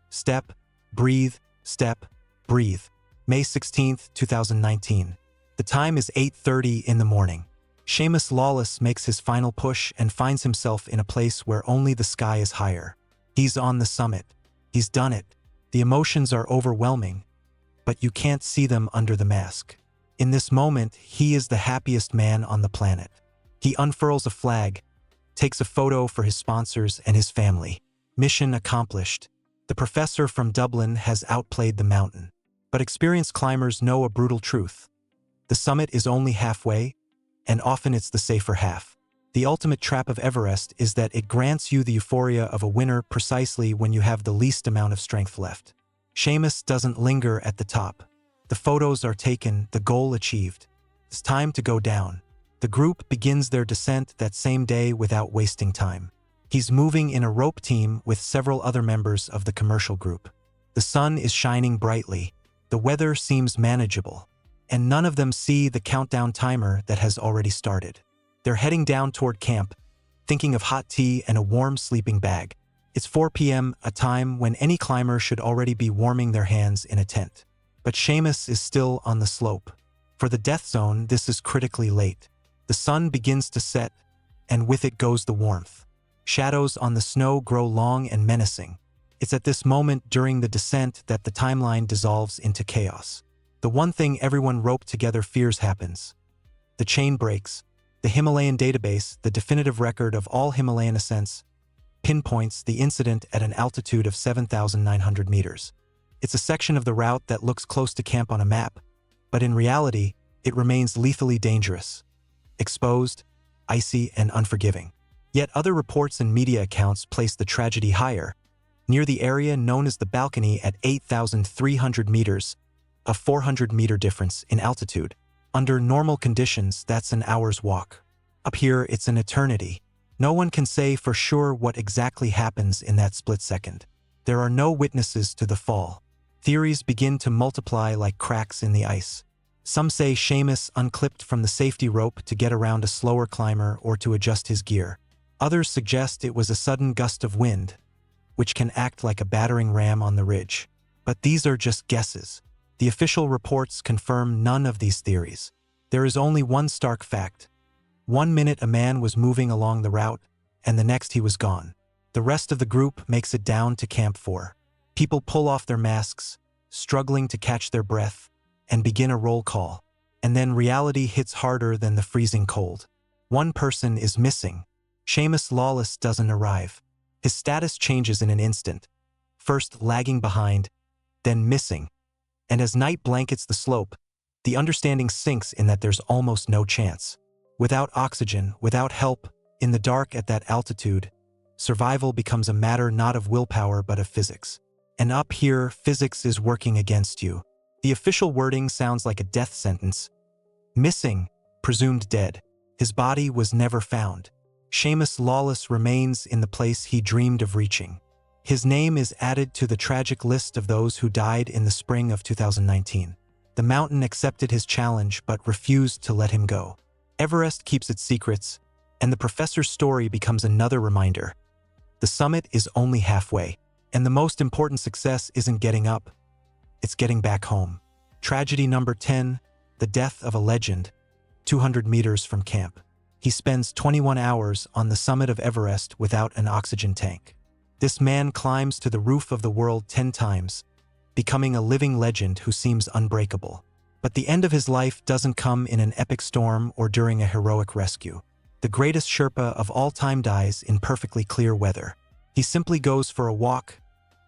Step, breathe, step, breathe. May 16, 2019. The time is 8:30 in the morning. Seamus Lawless makes his final push and finds himself in a place where only the sky is higher. He's on the summit. He's done it. The emotions are overwhelming, but you can't see them under the mask. In this moment, he is the happiest man on the planet. He unfurls a flag, takes a photo for his sponsors and his family. Mission accomplished. The professor from Dublin has outplayed the mountain. But experienced climbers know a brutal truth. The summit is only halfway, and often it's the safer half. The ultimate trap of Everest is that it grants you the euphoria of a winner precisely when you have the least amount of strength left. Seamus doesn't linger at the top. The photos are taken, the goal achieved. It's time to go down. The group begins their descent that same day without wasting time. He's moving in a rope team with several other members of the commercial group. The sun is shining brightly. The weather seems manageable, and none of them see the countdown timer that has already started. They're heading down toward camp, thinking of hot tea and a warm sleeping bag. It's 4 p.m., a time when any climber should already be warming their hands in a tent. But Seamus is still on the slope. For the death zone, this is critically late. The sun begins to set, and with it goes the warmth. Shadows on the snow grow long and menacing. It's at this moment during the descent that the timeline dissolves into chaos. The one thing everyone roped together fears happens. The chain breaks. The Himalayan database, the definitive record of all Himalayan ascents, pinpoints the incident at an altitude of 7,900 meters. It's a section of the route that looks close to camp on a map, but in reality, it remains lethally dangerous, exposed, icy, and unforgiving. Yet other reports and media accounts place the tragedy higher, near the area known as the balcony at 8,300 meters, a 400-meter difference in altitude. Under normal conditions, that's an hour's walk. Up here, it's an eternity. No one can say for sure what exactly happens in that split second. There are no witnesses to the fall. Theories begin to multiply like cracks in the ice. Some say Seamus unclipped from the safety rope to get around a slower climber or to adjust his gear. Others suggest it was a sudden gust of wind, which can act like a battering ram on the ridge. But these are just guesses. The official reports confirm none of these theories. There is only one stark fact. 1 minute a man was moving along the route, and the next he was gone. The rest of the group makes it down to Camp 4. People pull off their masks, struggling to catch their breath, and begin a roll call. And then reality hits harder than the freezing cold. One person is missing. Seamus Lawless doesn't arrive. His status changes in an instant. First lagging behind, then missing. And as night blankets the slope, the understanding sinks in that there's almost no chance. Without oxygen, without help, in the dark at that altitude, survival becomes a matter not of willpower but of physics. And up here, physics is working against you. The official wording sounds like a death sentence. Missing, presumed dead. His body was never found. Seamus Lawless remains in the place he dreamed of reaching. His name is added to the tragic list of those who died in the spring of 2019. The mountain accepted his challenge but refused to let him go. Everest keeps its secrets, and the professor's story becomes another reminder. The summit is only halfway, and the most important success isn't getting up, it's getting back home. Tragedy number 10, the death of a legend, 200 meters from camp. He spends 21 hours on the summit of Everest without an oxygen tank. This man climbs to the roof of the world 10 times, becoming a living legend who seems unbreakable. But the end of his life doesn't come in an epic storm or during a heroic rescue. The greatest Sherpa of all time dies in perfectly clear weather. He simply goes for a walk,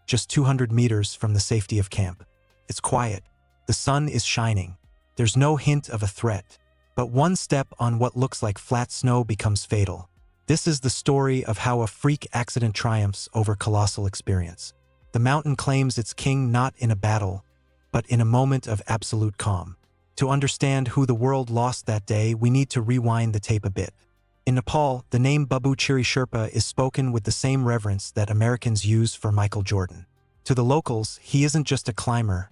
just 200 meters from the safety of camp. It's quiet. The sun is shining. There's no hint of a threat. But one step on what looks like flat snow becomes fatal. This is the story of how a freak accident triumphs over colossal experience. The mountain claims its king not in a battle, but in a moment of absolute calm. To understand who the world lost that day, we need to rewind the tape a bit. In Nepal, the name Khumbu Sherpa is spoken with the same reverence that Americans use for Michael Jordan. To the locals, he isn't just a climber.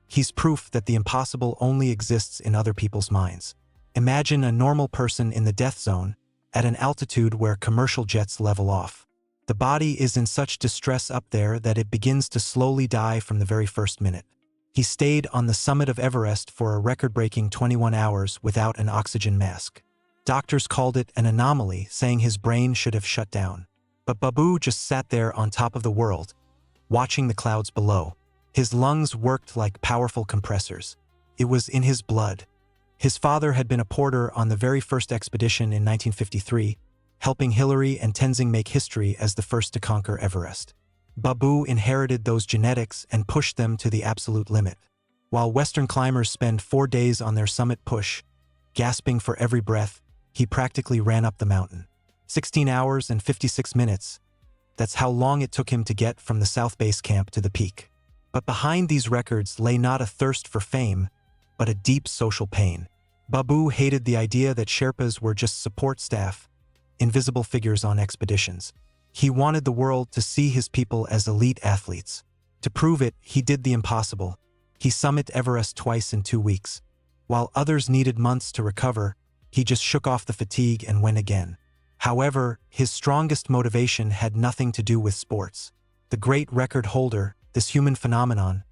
He's proof that the impossible only exists in other people's minds. Imagine a normal person in the death zone, at an altitude where commercial jets level off. The body is in such distress up there that it begins to slowly die from the very first minute. He stayed on the summit of Everest for a record-breaking 21 hours without an oxygen mask. Doctors called it an anomaly, saying his brain should have shut down. But Khumbu just sat there on top of the world, watching the clouds below. His lungs worked like powerful compressors. It was in his blood. His father had been a porter on the very first expedition in 1953, helping Hillary and Tenzing make history as the first to conquer Everest. Khumbu inherited those genetics and pushed them to the absolute limit. While Western climbers spend 4 days on their summit push, gasping for every breath, he practically ran up the mountain. 16 hours and 56 minutes. That's how long it took him to get from the South Base camp to the peak. But behind these records lay not a thirst for fame, but a deep social pain. Khumbu hated the idea that Sherpas were just support staff, invisible figures on expeditions. He wanted the world to see his people as elite athletes. To prove it, he did the impossible. He summited Everest twice in 2 weeks. While others needed months to recover, he just shook off the fatigue and went again. However, his strongest motivation had nothing to do with sports. The great record holder, this human phenomenon,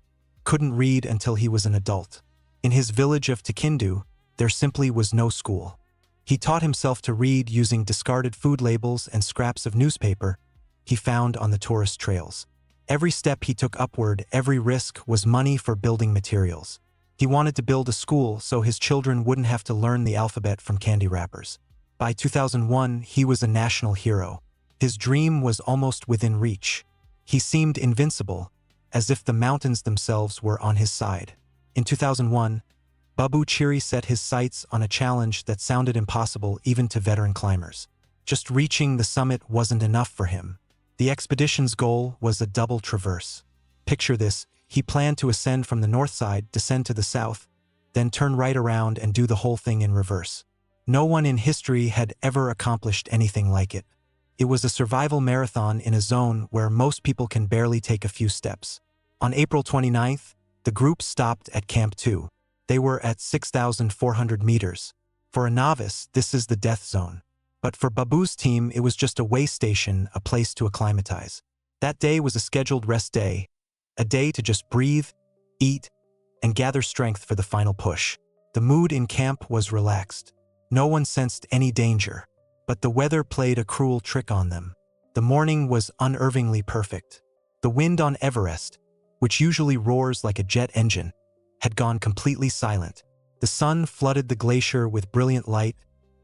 couldn't read until he was an adult. In his village of Tikindu, there simply was no school. He taught himself to read using discarded food labels and scraps of newspaper he found on the tourist trails. Every step he took upward, every risk, was money for building materials. He wanted to build a school so his children wouldn't have to learn the alphabet from candy wrappers. By 2001, he was a national hero. His dream was almost within reach. He seemed invincible, as if the mountains themselves were on his side. In 2001, Khumbu set his sights on a challenge that sounded impossible even to veteran climbers. Just reaching the summit wasn't enough for him. The expedition's goal was a double traverse. Picture this: he planned to ascend from the north side, descend to the south, then turn right around and do the whole thing in reverse. No one in history had ever accomplished anything like it. It was a survival marathon in a zone where most people can barely take a few steps. On April 29th, the group stopped at Camp 2. They were at 6,400 meters. For a novice, this is the death zone. But for Khumbu's team, it was just a way station, a place to acclimatize. That day was a scheduled rest day, a day to just breathe, eat, and gather strength for the final push. The mood in camp was relaxed. No one sensed any danger, but the weather played a cruel trick on them. The morning was unnervingly perfect. The wind on Everest, which usually roars like a jet engine, had gone completely silent. The sun flooded the glacier with brilliant light,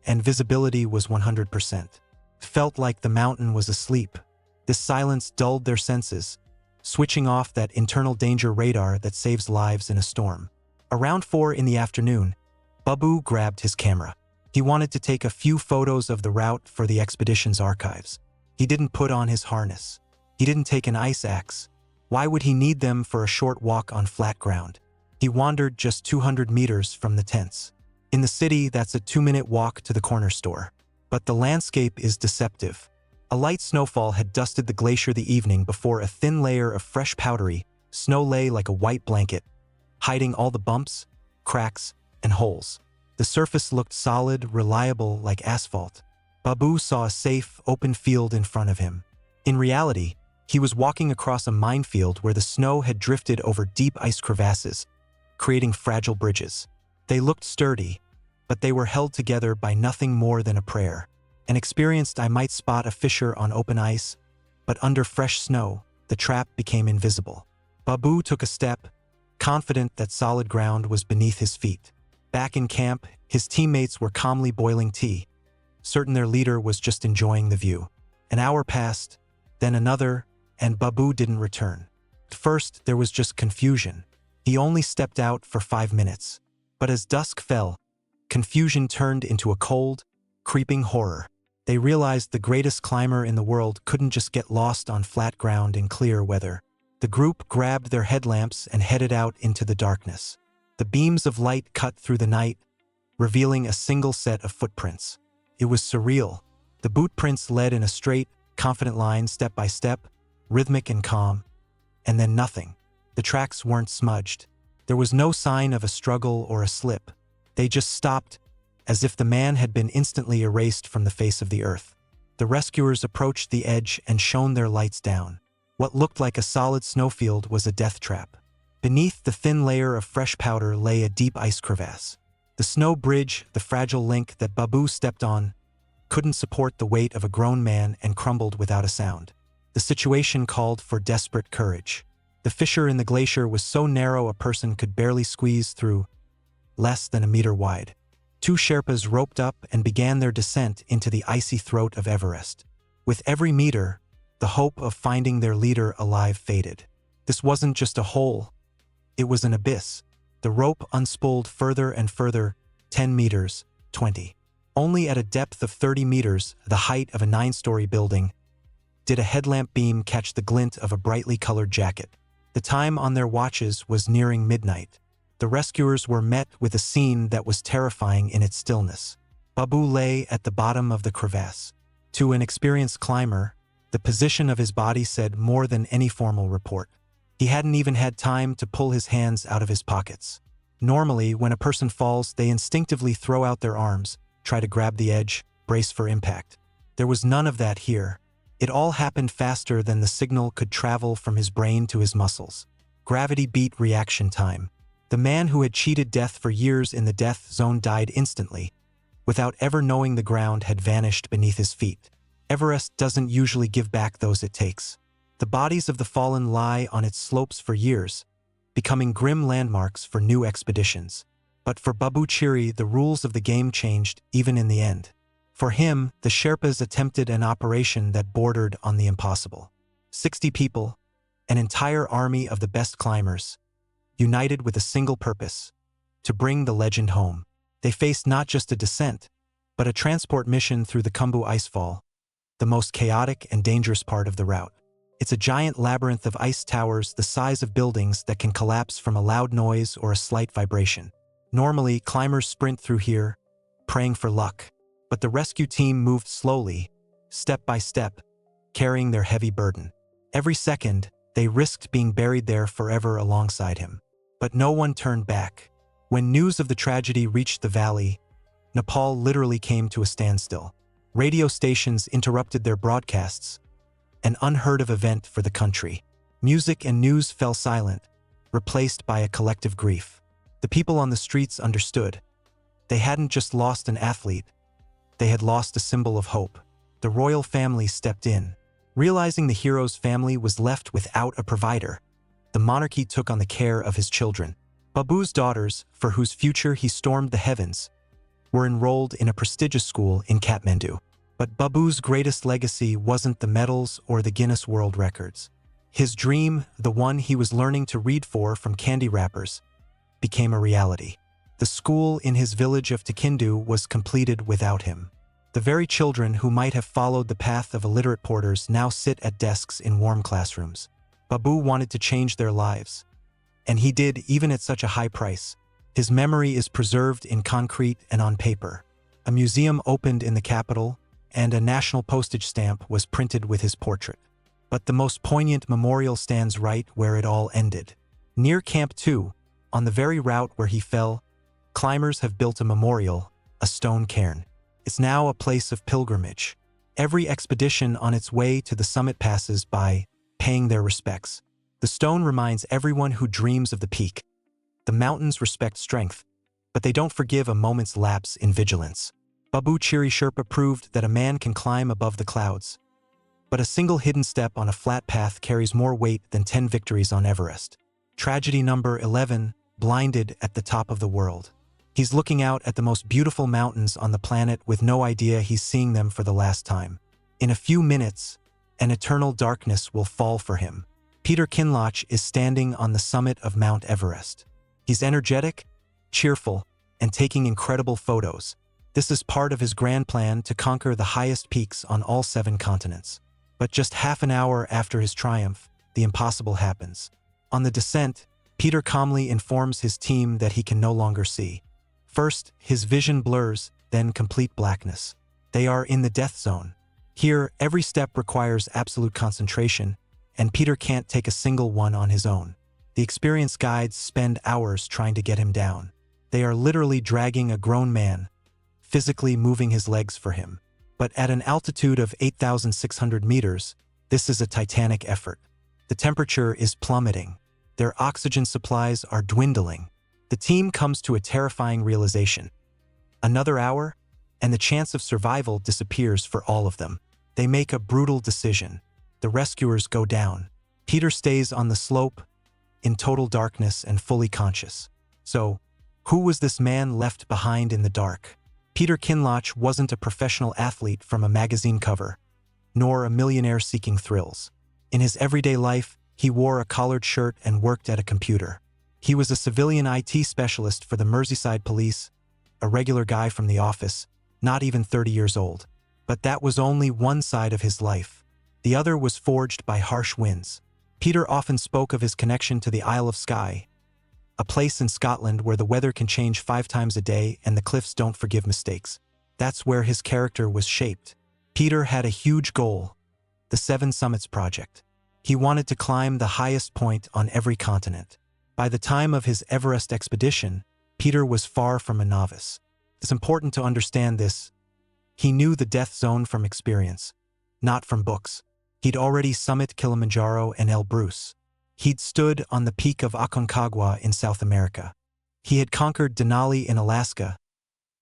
and visibility was 100%. It felt like the mountain was asleep. This silence dulled their senses, switching off that internal danger radar that saves lives in a storm. Around 4 in the afternoon, Khumbu grabbed his camera. He wanted to take a few photos of the route for the expedition's archives. He didn't put on his harness. He didn't take an ice axe. Why would he need them for a short walk on flat ground? He wandered just 200 meters from the tents. In the city, that's a 2-minute walk to the corner store. But the landscape is deceptive. A light snowfall had dusted the glacier the evening before. A thin layer of fresh powdery snow lay like a white blanket, hiding all the bumps, cracks, and holes. The surface looked solid, reliable, like asphalt. Khumbu saw a safe, open field in front of him. In reality, he was walking across a minefield where the snow had drifted over deep ice crevasses, creating fragile bridges. They looked sturdy, but they were held together by nothing more than a prayer. An experienced eye might spot a fissure on open ice, but under fresh snow, the trap became invisible. Khumbu took a step, confident that solid ground was beneath his feet. Back in camp, his teammates were calmly boiling tea, certain their leader was just enjoying the view. An hour passed, then another, and Khumbu didn't return. At first, there was just confusion. He only stepped out for 5 minutes. But as dusk fell, confusion turned into a cold, creeping horror. They realized the greatest climber in the world couldn't just get lost on flat ground in clear weather. The group grabbed their headlamps and headed out into the darkness. The beams of light cut through the night, revealing a single set of footprints. It was surreal. The boot prints led in a straight, confident line step by step, rhythmic and calm. And then nothing. The tracks weren't smudged. There was no sign of a struggle or a slip. They just stopped, as if the man had been instantly erased from the face of the earth. The rescuers approached the edge and shone their lights down. What looked like a solid snowfield was a death trap. Beneath the thin layer of fresh powder lay a deep ice crevasse. The snow bridge, the fragile link that Babu stepped on, couldn't support the weight of a grown man and crumbled without a sound. The situation called for desperate courage. The fissure in the glacier was so narrow a person could barely squeeze through, less than a meter wide. Two Sherpas roped up and began their descent into the icy throat of Everest. With every meter, the hope of finding their leader alive faded. This wasn't just a hole, it was an abyss. The rope unspooled further and further, 10 meters, 20. Only at a depth of 30 meters, the height of a 9-story building, did a headlamp beam catch the glint of a brightly colored jacket. The time on their watches was nearing midnight. The rescuers were met with a scene that was terrifying in its stillness. Babu lay at the bottom of the crevasse. To an experienced climber, the position of his body said more than any formal report. He hadn't even had time to pull his hands out of his pockets. Normally, when a person falls, they instinctively throw out their arms, try to grab the edge, brace for impact. There was none of that here. It all happened faster than the signal could travel from his brain to his muscles. Gravity beat reaction time. The man who had cheated death for years in the death zone died instantly, without ever knowing the ground had vanished beneath his feet. Everest doesn't usually give back those it takes. The bodies of the fallen lie on its slopes for years, becoming grim landmarks for new expeditions. But for Babu Chiri, the rules of the game changed even in the end. For him, the Sherpas attempted an operation that bordered on the impossible. 60 people, an entire army of the best climbers, united with a single purpose: to bring the legend home. They faced not just a descent, but a transport mission through the Khumbu Icefall, the most chaotic and dangerous part of the route. It's a giant labyrinth of ice towers the size of buildings that can collapse from a loud noise or a slight vibration. Normally, climbers sprint through here, praying for luck. But the rescue team moved slowly, step by step, carrying their heavy burden. Every second, they risked being buried there forever alongside him. But no one turned back. When news of the tragedy reached the valley, Nepal literally came to a standstill. Radio stations interrupted their broadcasts, an unheard-of event for the country. Music and news fell silent, replaced by a collective grief. The people on the streets understood. They hadn't just lost an athlete, they had lost a symbol of hope. The royal family stepped in. Realizing the hero's family was left without a provider, the monarchy took on the care of his children. Babu's daughters, for whose future he stormed the heavens, were enrolled in a prestigious school in Kathmandu. But Babu's greatest legacy wasn't the medals or the Guinness World Records. His dream, the one he was learning to read for from candy wrappers, became a reality. The school in his village of Tikindu was completed without him. The very children who might have followed the path of illiterate porters now sit at desks in warm classrooms. Babu wanted to change their lives. And he did, even at such a high price. His memory is preserved in concrete and on paper. A museum opened in the capital, and a national postage stamp was printed with his portrait. But the most poignant memorial stands right where it all ended. Near Camp 2, on the very route where he fell, climbers have built a memorial, a stone cairn. It's now a place of pilgrimage. Every expedition on its way to the summit passes by paying their respects. The stone reminds everyone who dreams of the peak. The mountains respect strength, but they don't forgive a moment's lapse in vigilance. Babu Chiri Sherpa proved that a man can climb above the clouds. But a single hidden step on a flat path carries more weight than 10 victories on Everest. Tragedy number 11, blinded at the top of the world. He's looking out at the most beautiful mountains on the planet with no idea he's seeing them for the last time. In a few minutes, an eternal darkness will fall for him. Peter Kinloch is standing on the summit of Mount Everest. He's energetic, cheerful, and taking incredible photos. This is part of his grand plan to conquer the highest peaks on all 7 continents. But just half an hour after his triumph, the impossible happens. On the descent, Peter calmly informs his team that he can no longer see. First, his vision blurs, then complete blackness. They are in the death zone. Here, every step requires absolute concentration, and Peter can't take a single one on his own. The experienced guides spend hours trying to get him down. They are literally dragging a grown man, physically moving his legs for him. But at an altitude of 8,600 meters, this is a titanic effort. The temperature is plummeting. Their oxygen supplies are dwindling. The team comes to a terrifying realization. Another hour, and the chance of survival disappears for all of them. They make a brutal decision. The rescuers go down. Peter stays on the slope, in total darkness and fully conscious. So, who was this man left behind in the dark? Peter Kinloch wasn't a professional athlete from a magazine cover, nor a millionaire seeking thrills. In his everyday life, he wore a collared shirt and worked at a computer. He was a civilian IT specialist for the Merseyside police, a regular guy from the office, not even 30 years old. But that was only one side of his life. The other was forged by harsh winds. Peter often spoke of his connection to the Isle of Skye, a place in Scotland where the weather can change 5 times a day and the cliffs don't forgive mistakes. That's where his character was shaped. Peter had a huge goal, the 7 Summits Project. He wanted to climb the highest point on every continent. By the time of his Everest expedition, Peter was far from a novice. It's important to understand this. He knew the death zone from experience, not from books. He'd already summited Kilimanjaro and Elbrus. He'd stood on the peak of Aconcagua in South America. He had conquered Denali in Alaska,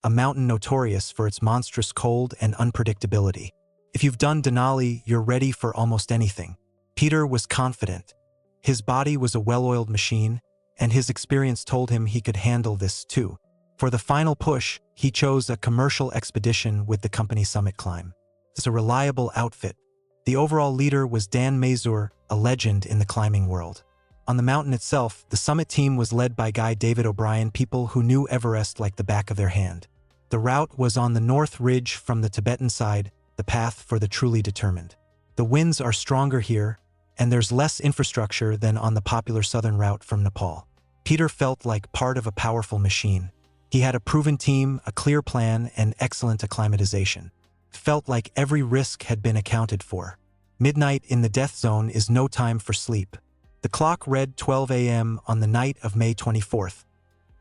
a mountain notorious for its monstrous cold and unpredictability. If you've done Denali, you're ready for almost anything. Peter was confident. His body was a well-oiled machine, and his experience told him he could handle this too. For the final push, he chose a commercial expedition with the company Summit Climb. It's a reliable outfit. The overall leader was Dan Mazur, a legend in the climbing world. On the mountain itself, the summit team was led by Guy David O'Brien, people who knew Everest like the back of their hand. The route was on the north ridge from the Tibetan side, the path for the truly determined. The winds are stronger here, and there's less infrastructure than on the popular southern route from Nepal. Peter felt like part of a powerful machine. He had a proven team, a clear plan, and excellent acclimatization. Felt like every risk had been accounted for. Midnight in the death zone is no time for sleep. The clock read 12 a.m. on the night of May 24th,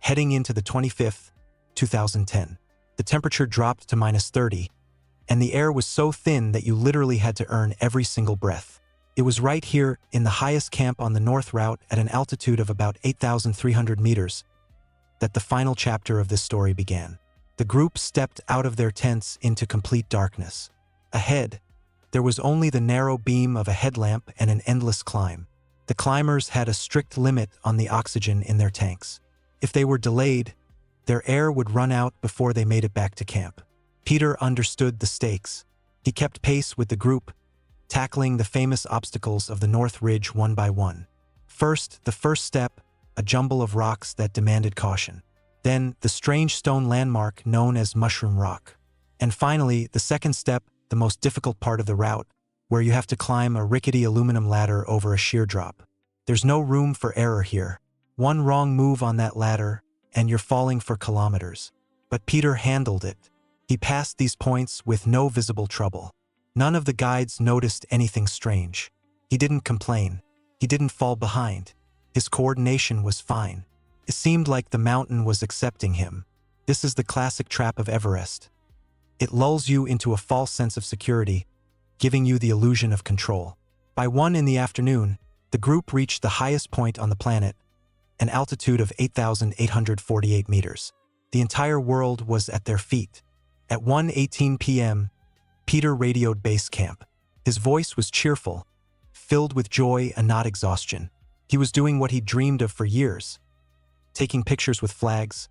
heading into the 25th, 2010. The temperature dropped to -30, and the air was so thin that you literally had to earn every single breath. It was right here, in the highest camp on the north route at an altitude of about 8,300 meters, that the final chapter of this story began. The group stepped out of their tents into complete darkness. Ahead, there was only the narrow beam of a headlamp and an endless climb. The climbers had a strict limit on the oxygen in their tanks. If they were delayed, their air would run out before they made it back to camp. Peter understood the stakes. He kept pace with the group, tackling the famous obstacles of the North Ridge one by one. First, the first step, a jumble of rocks that demanded caution. Then, the strange stone landmark known as Mushroom Rock. And finally, the second step, the most difficult part of the route, where you have to climb a rickety aluminum ladder over a sheer drop. There's no room for error here. One wrong move on that ladder, and you're falling for kilometers. But Peter handled it. He passed these points with no visible trouble. None of the guides noticed anything strange. He didn't complain. He didn't fall behind. His coordination was fine. It seemed like the mountain was accepting him. This is the classic trap of Everest. It lulls you into a false sense of security, giving you the illusion of control. By 1 in the afternoon, the group reached the highest point on the planet, an altitude of 8,848 meters. The entire world was at their feet. At 1:18 p.m., Peter radioed base camp. His voice was cheerful, filled with joy and not exhaustion. He was doing what he'd dreamed of for years, taking pictures with flags,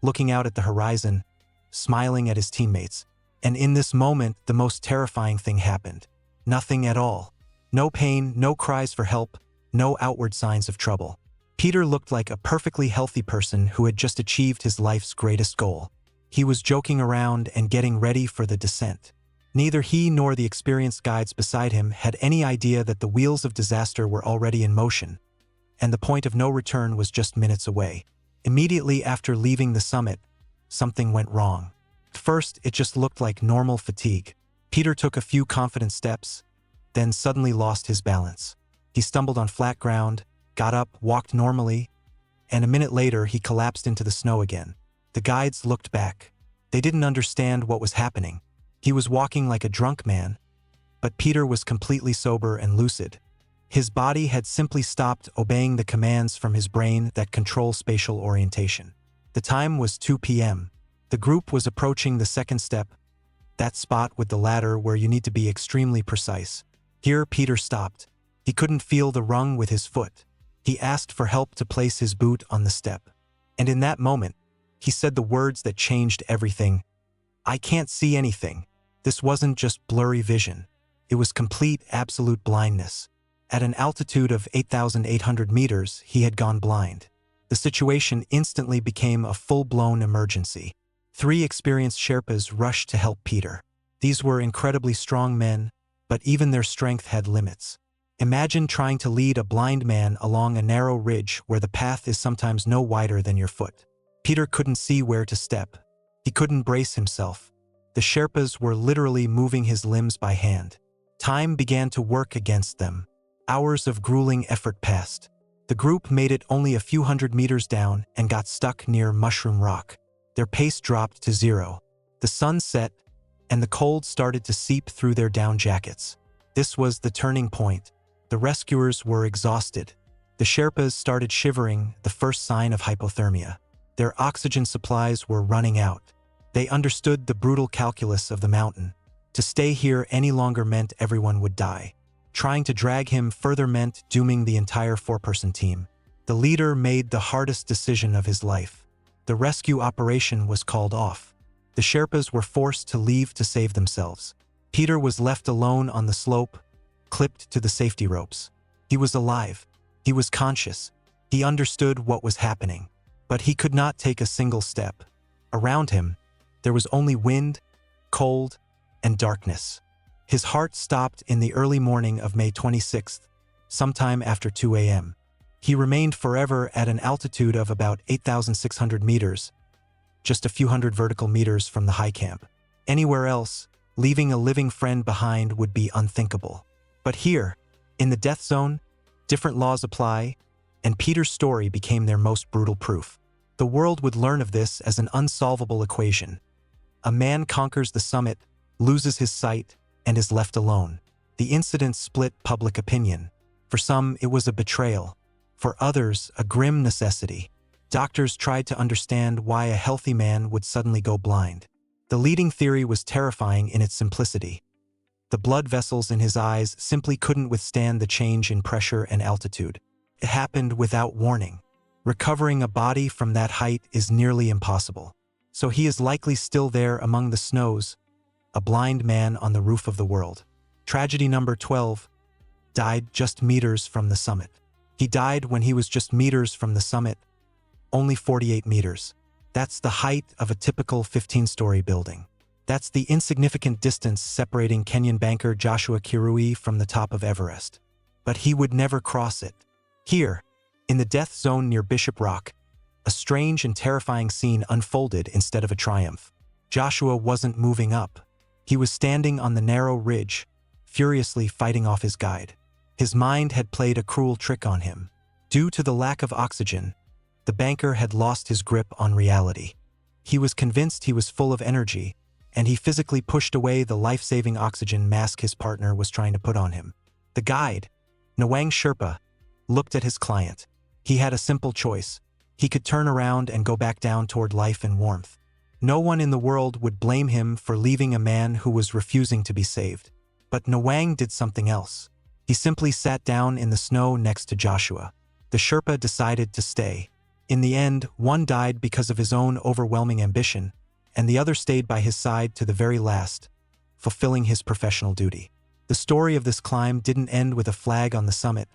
looking out at the horizon, smiling at his teammates. And in this moment, the most terrifying thing happened. Nothing at all. No pain, no cries for help, no outward signs of trouble. Peter looked like a perfectly healthy person who had just achieved his life's greatest goal. He was joking around and getting ready for the descent. Neither he nor the experienced guides beside him had any idea that the wheels of disaster were already in motion, and the point of no return was just minutes away. Immediately after leaving the summit, something went wrong. At first, it just looked like normal fatigue. Peter took a few confident steps, then suddenly lost his balance. He stumbled on flat ground, got up, walked normally, and a minute later he collapsed into the snow again. The guides looked back. They didn't understand what was happening. He was walking like a drunk man, but Peter was completely sober and lucid. His body had simply stopped obeying the commands from his brain that control spatial orientation. The time was 2 p.m. The group was approaching the second step, that spot with the ladder where you need to be extremely precise. Here Peter stopped. He couldn't feel the rung with his foot. He asked for help to place his boot on the step. And in that moment, he said the words that changed everything. "I can't see anything." This wasn't just blurry vision. It was complete, absolute blindness. At an altitude of 8,800 meters, he had gone blind. The situation instantly became a full-blown emergency. 3 experienced Sherpas rushed to help Peter. These were incredibly strong men, but even their strength had limits. Imagine trying to lead a blind man along a narrow ridge where the path is sometimes no wider than your foot. Peter couldn't see where to step. He couldn't brace himself. The Sherpas were literally moving his limbs by hand. Time began to work against them. Hours of grueling effort passed. The group made it only a few hundred meters down and got stuck near Mushroom Rock. Their pace dropped to 0. The sun set, and the cold started to seep through their down jackets. This was the turning point. The rescuers were exhausted. The Sherpas started shivering, the first sign of hypothermia. Their oxygen supplies were running out. They understood the brutal calculus of the mountain. To stay here any longer meant everyone would die. Trying to drag him further meant dooming the entire 4-person team. The leader made the hardest decision of his life. The rescue operation was called off. The Sherpas were forced to leave to save themselves. Peter was left alone on the slope, clipped to the safety ropes. He was alive. He was conscious. He understood what was happening. But he could not take a single step. Around him, there was only wind, cold, and darkness. His heart stopped in the early morning of May 26th, sometime after 2 a.m. He remained forever at an altitude of about 8,600 meters, just a few hundred vertical meters from the high camp. Anywhere else, leaving a living friend behind would be unthinkable. But here, in the death zone, different laws apply, and Peter's story became their most brutal proof. The world would learn of this as an unsolvable equation. A man conquers the summit, loses his sight, and is left alone. The incident split public opinion. For some, it was a betrayal. For others, a grim necessity. Doctors tried to understand why a healthy man would suddenly go blind. The leading theory was terrifying in its simplicity. The blood vessels in his eyes simply couldn't withstand the change in pressure and altitude. It happened without warning. Recovering a body from that height is nearly impossible. So he is likely still there among the snows, a blind man on the roof of the world. Tragedy number 12, died just meters from the summit. He died when he was just meters from the summit, only 48 meters. That's the height of a typical 15-story building. That's the insignificant distance separating Kenyan banker Joshua Kirui from the top of Everest. But he would never cross it. Here, in the death zone near Bishop Rock, a strange and terrifying scene unfolded instead of a triumph. Joshua wasn't moving up. He was standing on the narrow ridge, furiously fighting off his guide. His mind had played a cruel trick on him. Due to the lack of oxygen, the banker had lost his grip on reality. He was convinced he was full of energy, and he physically pushed away the life-saving oxygen mask his partner was trying to put on him. The guide, Nwang Sherpa, looked at his client. He had a simple choice. He could turn around and go back down toward life and warmth. No one in the world would blame him for leaving a man who was refusing to be saved. But Nwang did something else. He simply sat down in the snow next to Joshua. The Sherpa decided to stay. In the end, one died because of his own overwhelming ambition, and the other stayed by his side to the very last, fulfilling his professional duty. The story of this climb didn't end with a flag on the summit,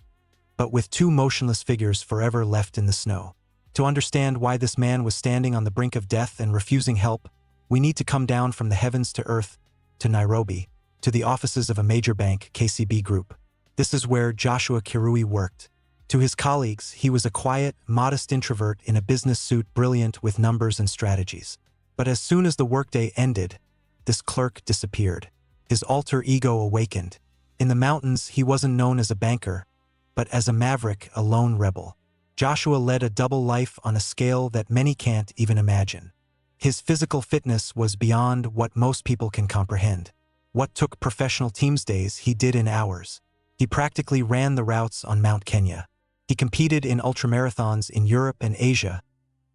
but with 2 motionless figures forever left in the snow. To understand why this man was standing on the brink of death and refusing help, We need to come down from the heavens to earth, to Nairobi, to the offices of a major bank, KCB Group. This is where Joshua Kirui worked. To his colleagues, he was a quiet, modest introvert in a business suit, brilliant with numbers and strategies. But as soon as the workday ended, this clerk disappeared. His alter ego awakened. In the mountains, he wasn't known as a banker, but as a maverick, a lone rebel. Joshua led a double life on a scale that many can't even imagine. His physical fitness was beyond what most people can comprehend. What took professional teams days, he did in hours. He practically ran the routes on Mount Kenya. He competed in ultramarathons in Europe and Asia,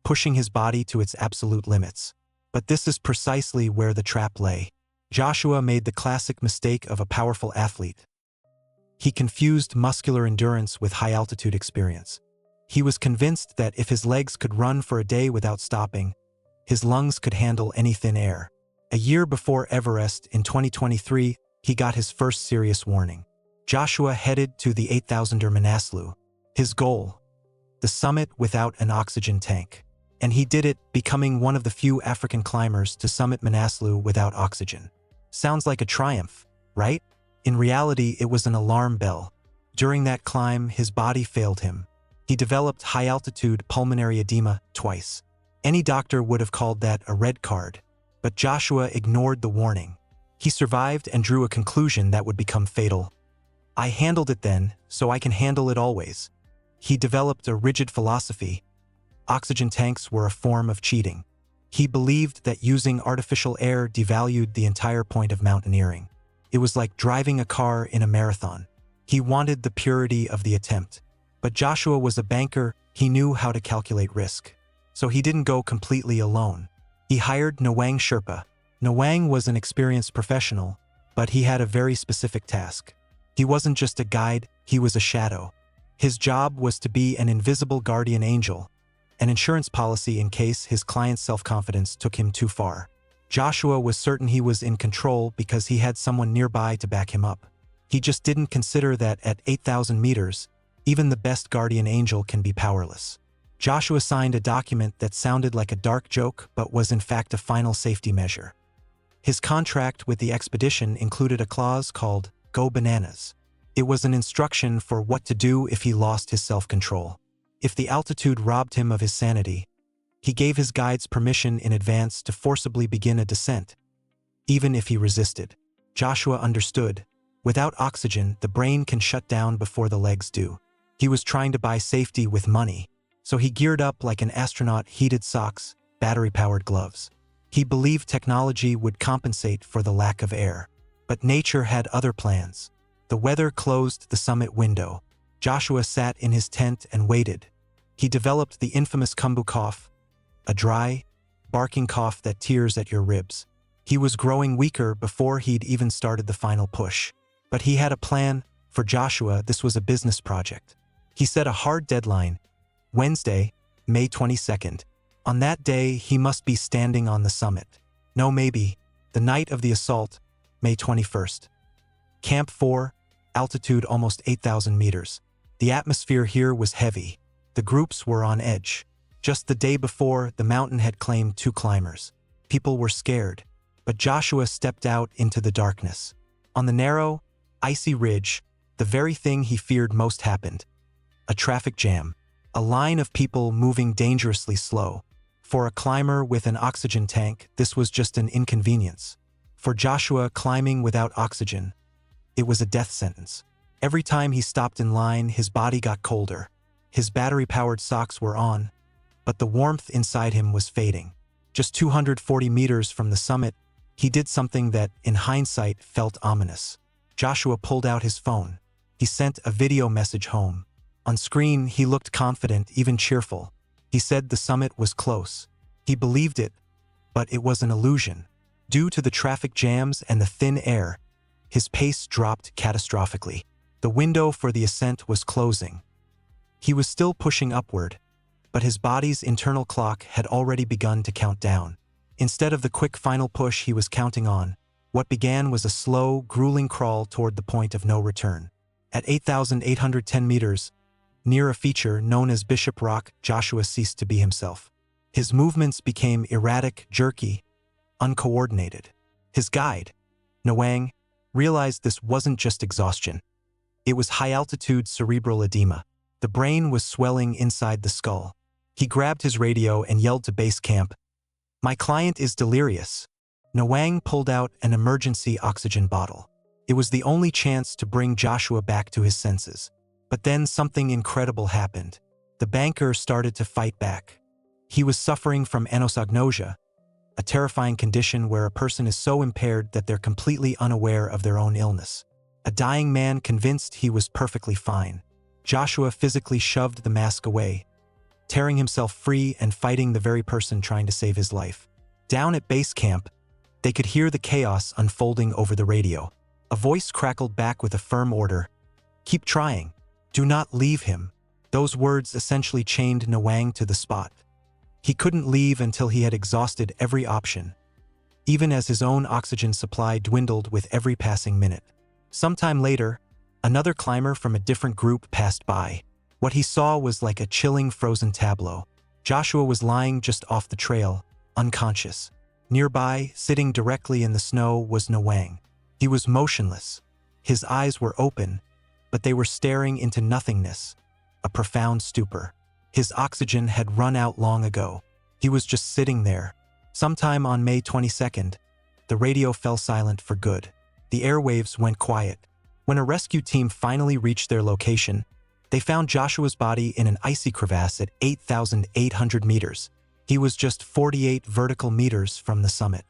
pushing his body to its absolute limits. But this is precisely where the trap lay. Joshua made the classic mistake of a powerful athlete. He confused muscular endurance with high-altitude experience. He was convinced that if his legs could run for a day without stopping, his lungs could handle any thin air. A year before Everest in 2023, he got his first serious warning. Joshua headed to the 8,000er Manaslu. His goal? The summit without an oxygen tank. And he did it, becoming one of the few African climbers to summit Manaslu without oxygen. Sounds like a triumph, right? In reality, it was an alarm bell. During that climb, his body failed him. He developed high-altitude pulmonary edema twice. Any doctor would have called that a red card. But Joshua ignored the warning. He survived and drew a conclusion that would become fatal. I handled it then, so I can handle it always. He developed a rigid philosophy. Oxygen tanks were a form of cheating. He believed that using artificial air devalued the entire point of mountaineering. It was like driving a car in a marathon. He wanted the purity of the attempt. But Joshua was a banker, he knew how to calculate risk. So he didn't go completely alone. He hired Nwang Sherpa. Nwang was an experienced professional, but he had a very specific task. He wasn't just a guide, he was a shadow. His job was to be an invisible guardian angel, an insurance policy in case his client's self-confidence took him too far. Joshua was certain he was in control because he had someone nearby to back him up. He just didn't consider that at 8,000 meters, even the best guardian angel can be powerless. Joshua signed a document that sounded like a dark joke but was in fact a final safety measure. His contract with the expedition included a clause called "Go Bananas." It was an instruction for what to do if he lost his self-control. If the altitude robbed him of his sanity, he gave his guides permission in advance to forcibly begin a descent, even if he resisted. Joshua understood. Without oxygen, the brain can shut down before the legs do. He was trying to buy safety with money, so he geared up like an astronaut, heated socks, battery-powered gloves. He believed technology would compensate for the lack of air. But nature had other plans. The weather closed the summit window. Joshua sat in his tent and waited. He developed the infamous Khumbu cough, a dry, barking cough that tears at your ribs. He was growing weaker before he'd even started the final push. But he had a plan. For Joshua, this was a business project. He set a hard deadline, Wednesday, May 22nd. On that day, he must be standing on the summit. No, maybe, the night of the assault, May 21st. Camp 4, altitude almost 8,000 meters. The atmosphere here was heavy. The groups were on edge. Just the day before, the mountain had claimed 2 climbers. People were scared. But Joshua stepped out into the darkness. On the narrow, icy ridge, the very thing he feared most happened. A traffic jam. A line of people moving dangerously slow. For a climber with an oxygen tank, this was just an inconvenience. For Joshua, climbing without oxygen, it was a death sentence. Every time he stopped in line, his body got colder. His battery-powered socks were on, but the warmth inside him was fading. Just 240 meters from the summit, he did something that, in hindsight, felt ominous. Joshua pulled out his phone. He sent a video message home. On screen, he looked confident, even cheerful. He said the summit was close. He believed it, but it was an illusion. Due to the traffic jams and the thin air, his pace dropped catastrophically. The window for the ascent was closing. He was still pushing upward, but his body's internal clock had already begun to count down. Instead of the quick final push he was counting on, what began was a slow, grueling crawl toward the point of no return. At 8,810 meters, near a feature known as Bishop Rock, Joshua ceased to be himself. His movements became erratic, jerky, uncoordinated. His guide, Nwang, realized this wasn't just exhaustion. It was high-altitude cerebral edema. The brain was swelling inside the skull. He grabbed his radio and yelled to base camp, "My client is delirious." Nwang pulled out an emergency oxygen bottle. It was the only chance to bring Joshua back to his senses. But then something incredible happened. The banker started to fight back. He was suffering from anosognosia, a terrifying condition where a person is so impaired that they're completely unaware of their own illness. A dying man convinced he was perfectly fine. Joshua physically shoved the mask away, tearing himself free and fighting the very person trying to save his life. Down at base camp, they could hear the chaos unfolding over the radio. A voice crackled back with a firm order, "Keep trying. Do not leave him." Those words essentially chained Nwang to the spot. He couldn't leave until he had exhausted every option, even as his own oxygen supply dwindled with every passing minute. Sometime later, another climber from a different group passed by. What he saw was like a chilling frozen tableau. Joshua was lying just off the trail, unconscious. Nearby, sitting directly in the snow, was Nwang. He was motionless. His eyes were open, but they were staring into nothingness, a profound stupor. His oxygen had run out long ago. He was just sitting there. Sometime on May 22nd, the radio fell silent for good. The airwaves went quiet. When a rescue team finally reached their location, they found Joshua's body in an icy crevasse at 8,800 meters. He was just 48 vertical meters from the summit.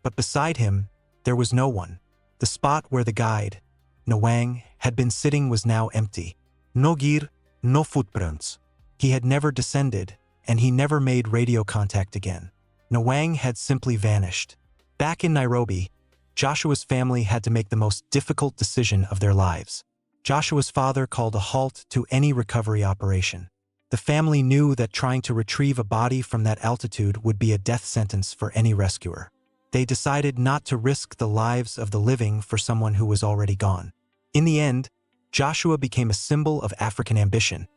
But beside him, there was no one. The spot where the guide, Nwang, had been sitting was now empty. No gear, no footprints. He had never descended, and he never made radio contact again. Nwang had simply vanished. Back in Nairobi, Joshua's family had to make the most difficult decision of their lives. Joshua's father called a halt to any recovery operation. The family knew that trying to retrieve a body from that altitude would be a death sentence for any rescuer. They decided not to risk the lives of the living for someone who was already gone. In the end, Joshua became a symbol of African ambition,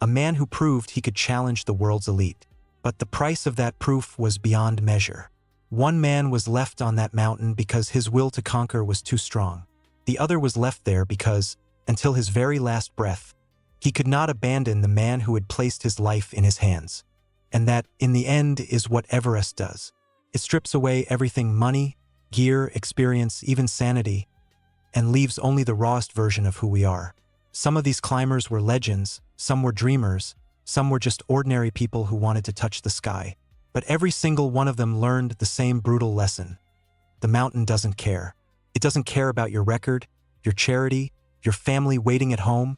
a man who proved he could challenge the world's elite. But the price of that proof was beyond measure. One man was left on that mountain because his will to conquer was too strong. The other was left there because, until his very last breath, he could not abandon the man who had placed his life in his hands. And that, in the end, is what Everest does. It strips away everything: money, gear, experience, even sanity, and leaves only the rawest version of who we are. Some of these climbers were legends, some were dreamers, some were just ordinary people who wanted to touch the sky. But every single one of them learned the same brutal lesson. The mountain doesn't care. It doesn't care about your record, your charity, your family waiting at home,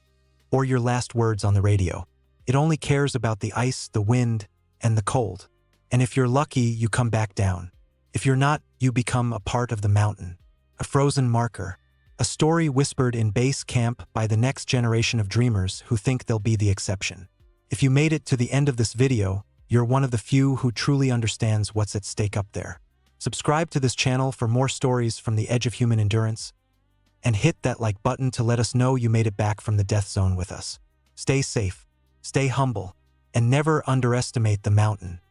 or your last words on the radio. It only cares about the ice, the wind, and the cold. And if you're lucky, you come back down. If you're not, you become a part of the mountain, a frozen marker, a story whispered in base camp by the next generation of dreamers who think they'll be the exception. If you made it to the end of this video, you're one of the few who truly understands what's at stake up there. Subscribe to this channel for more stories from the edge of human endurance, and hit that like button to let us know you made it back from the death zone with us. Stay safe, stay humble, and never underestimate the mountain.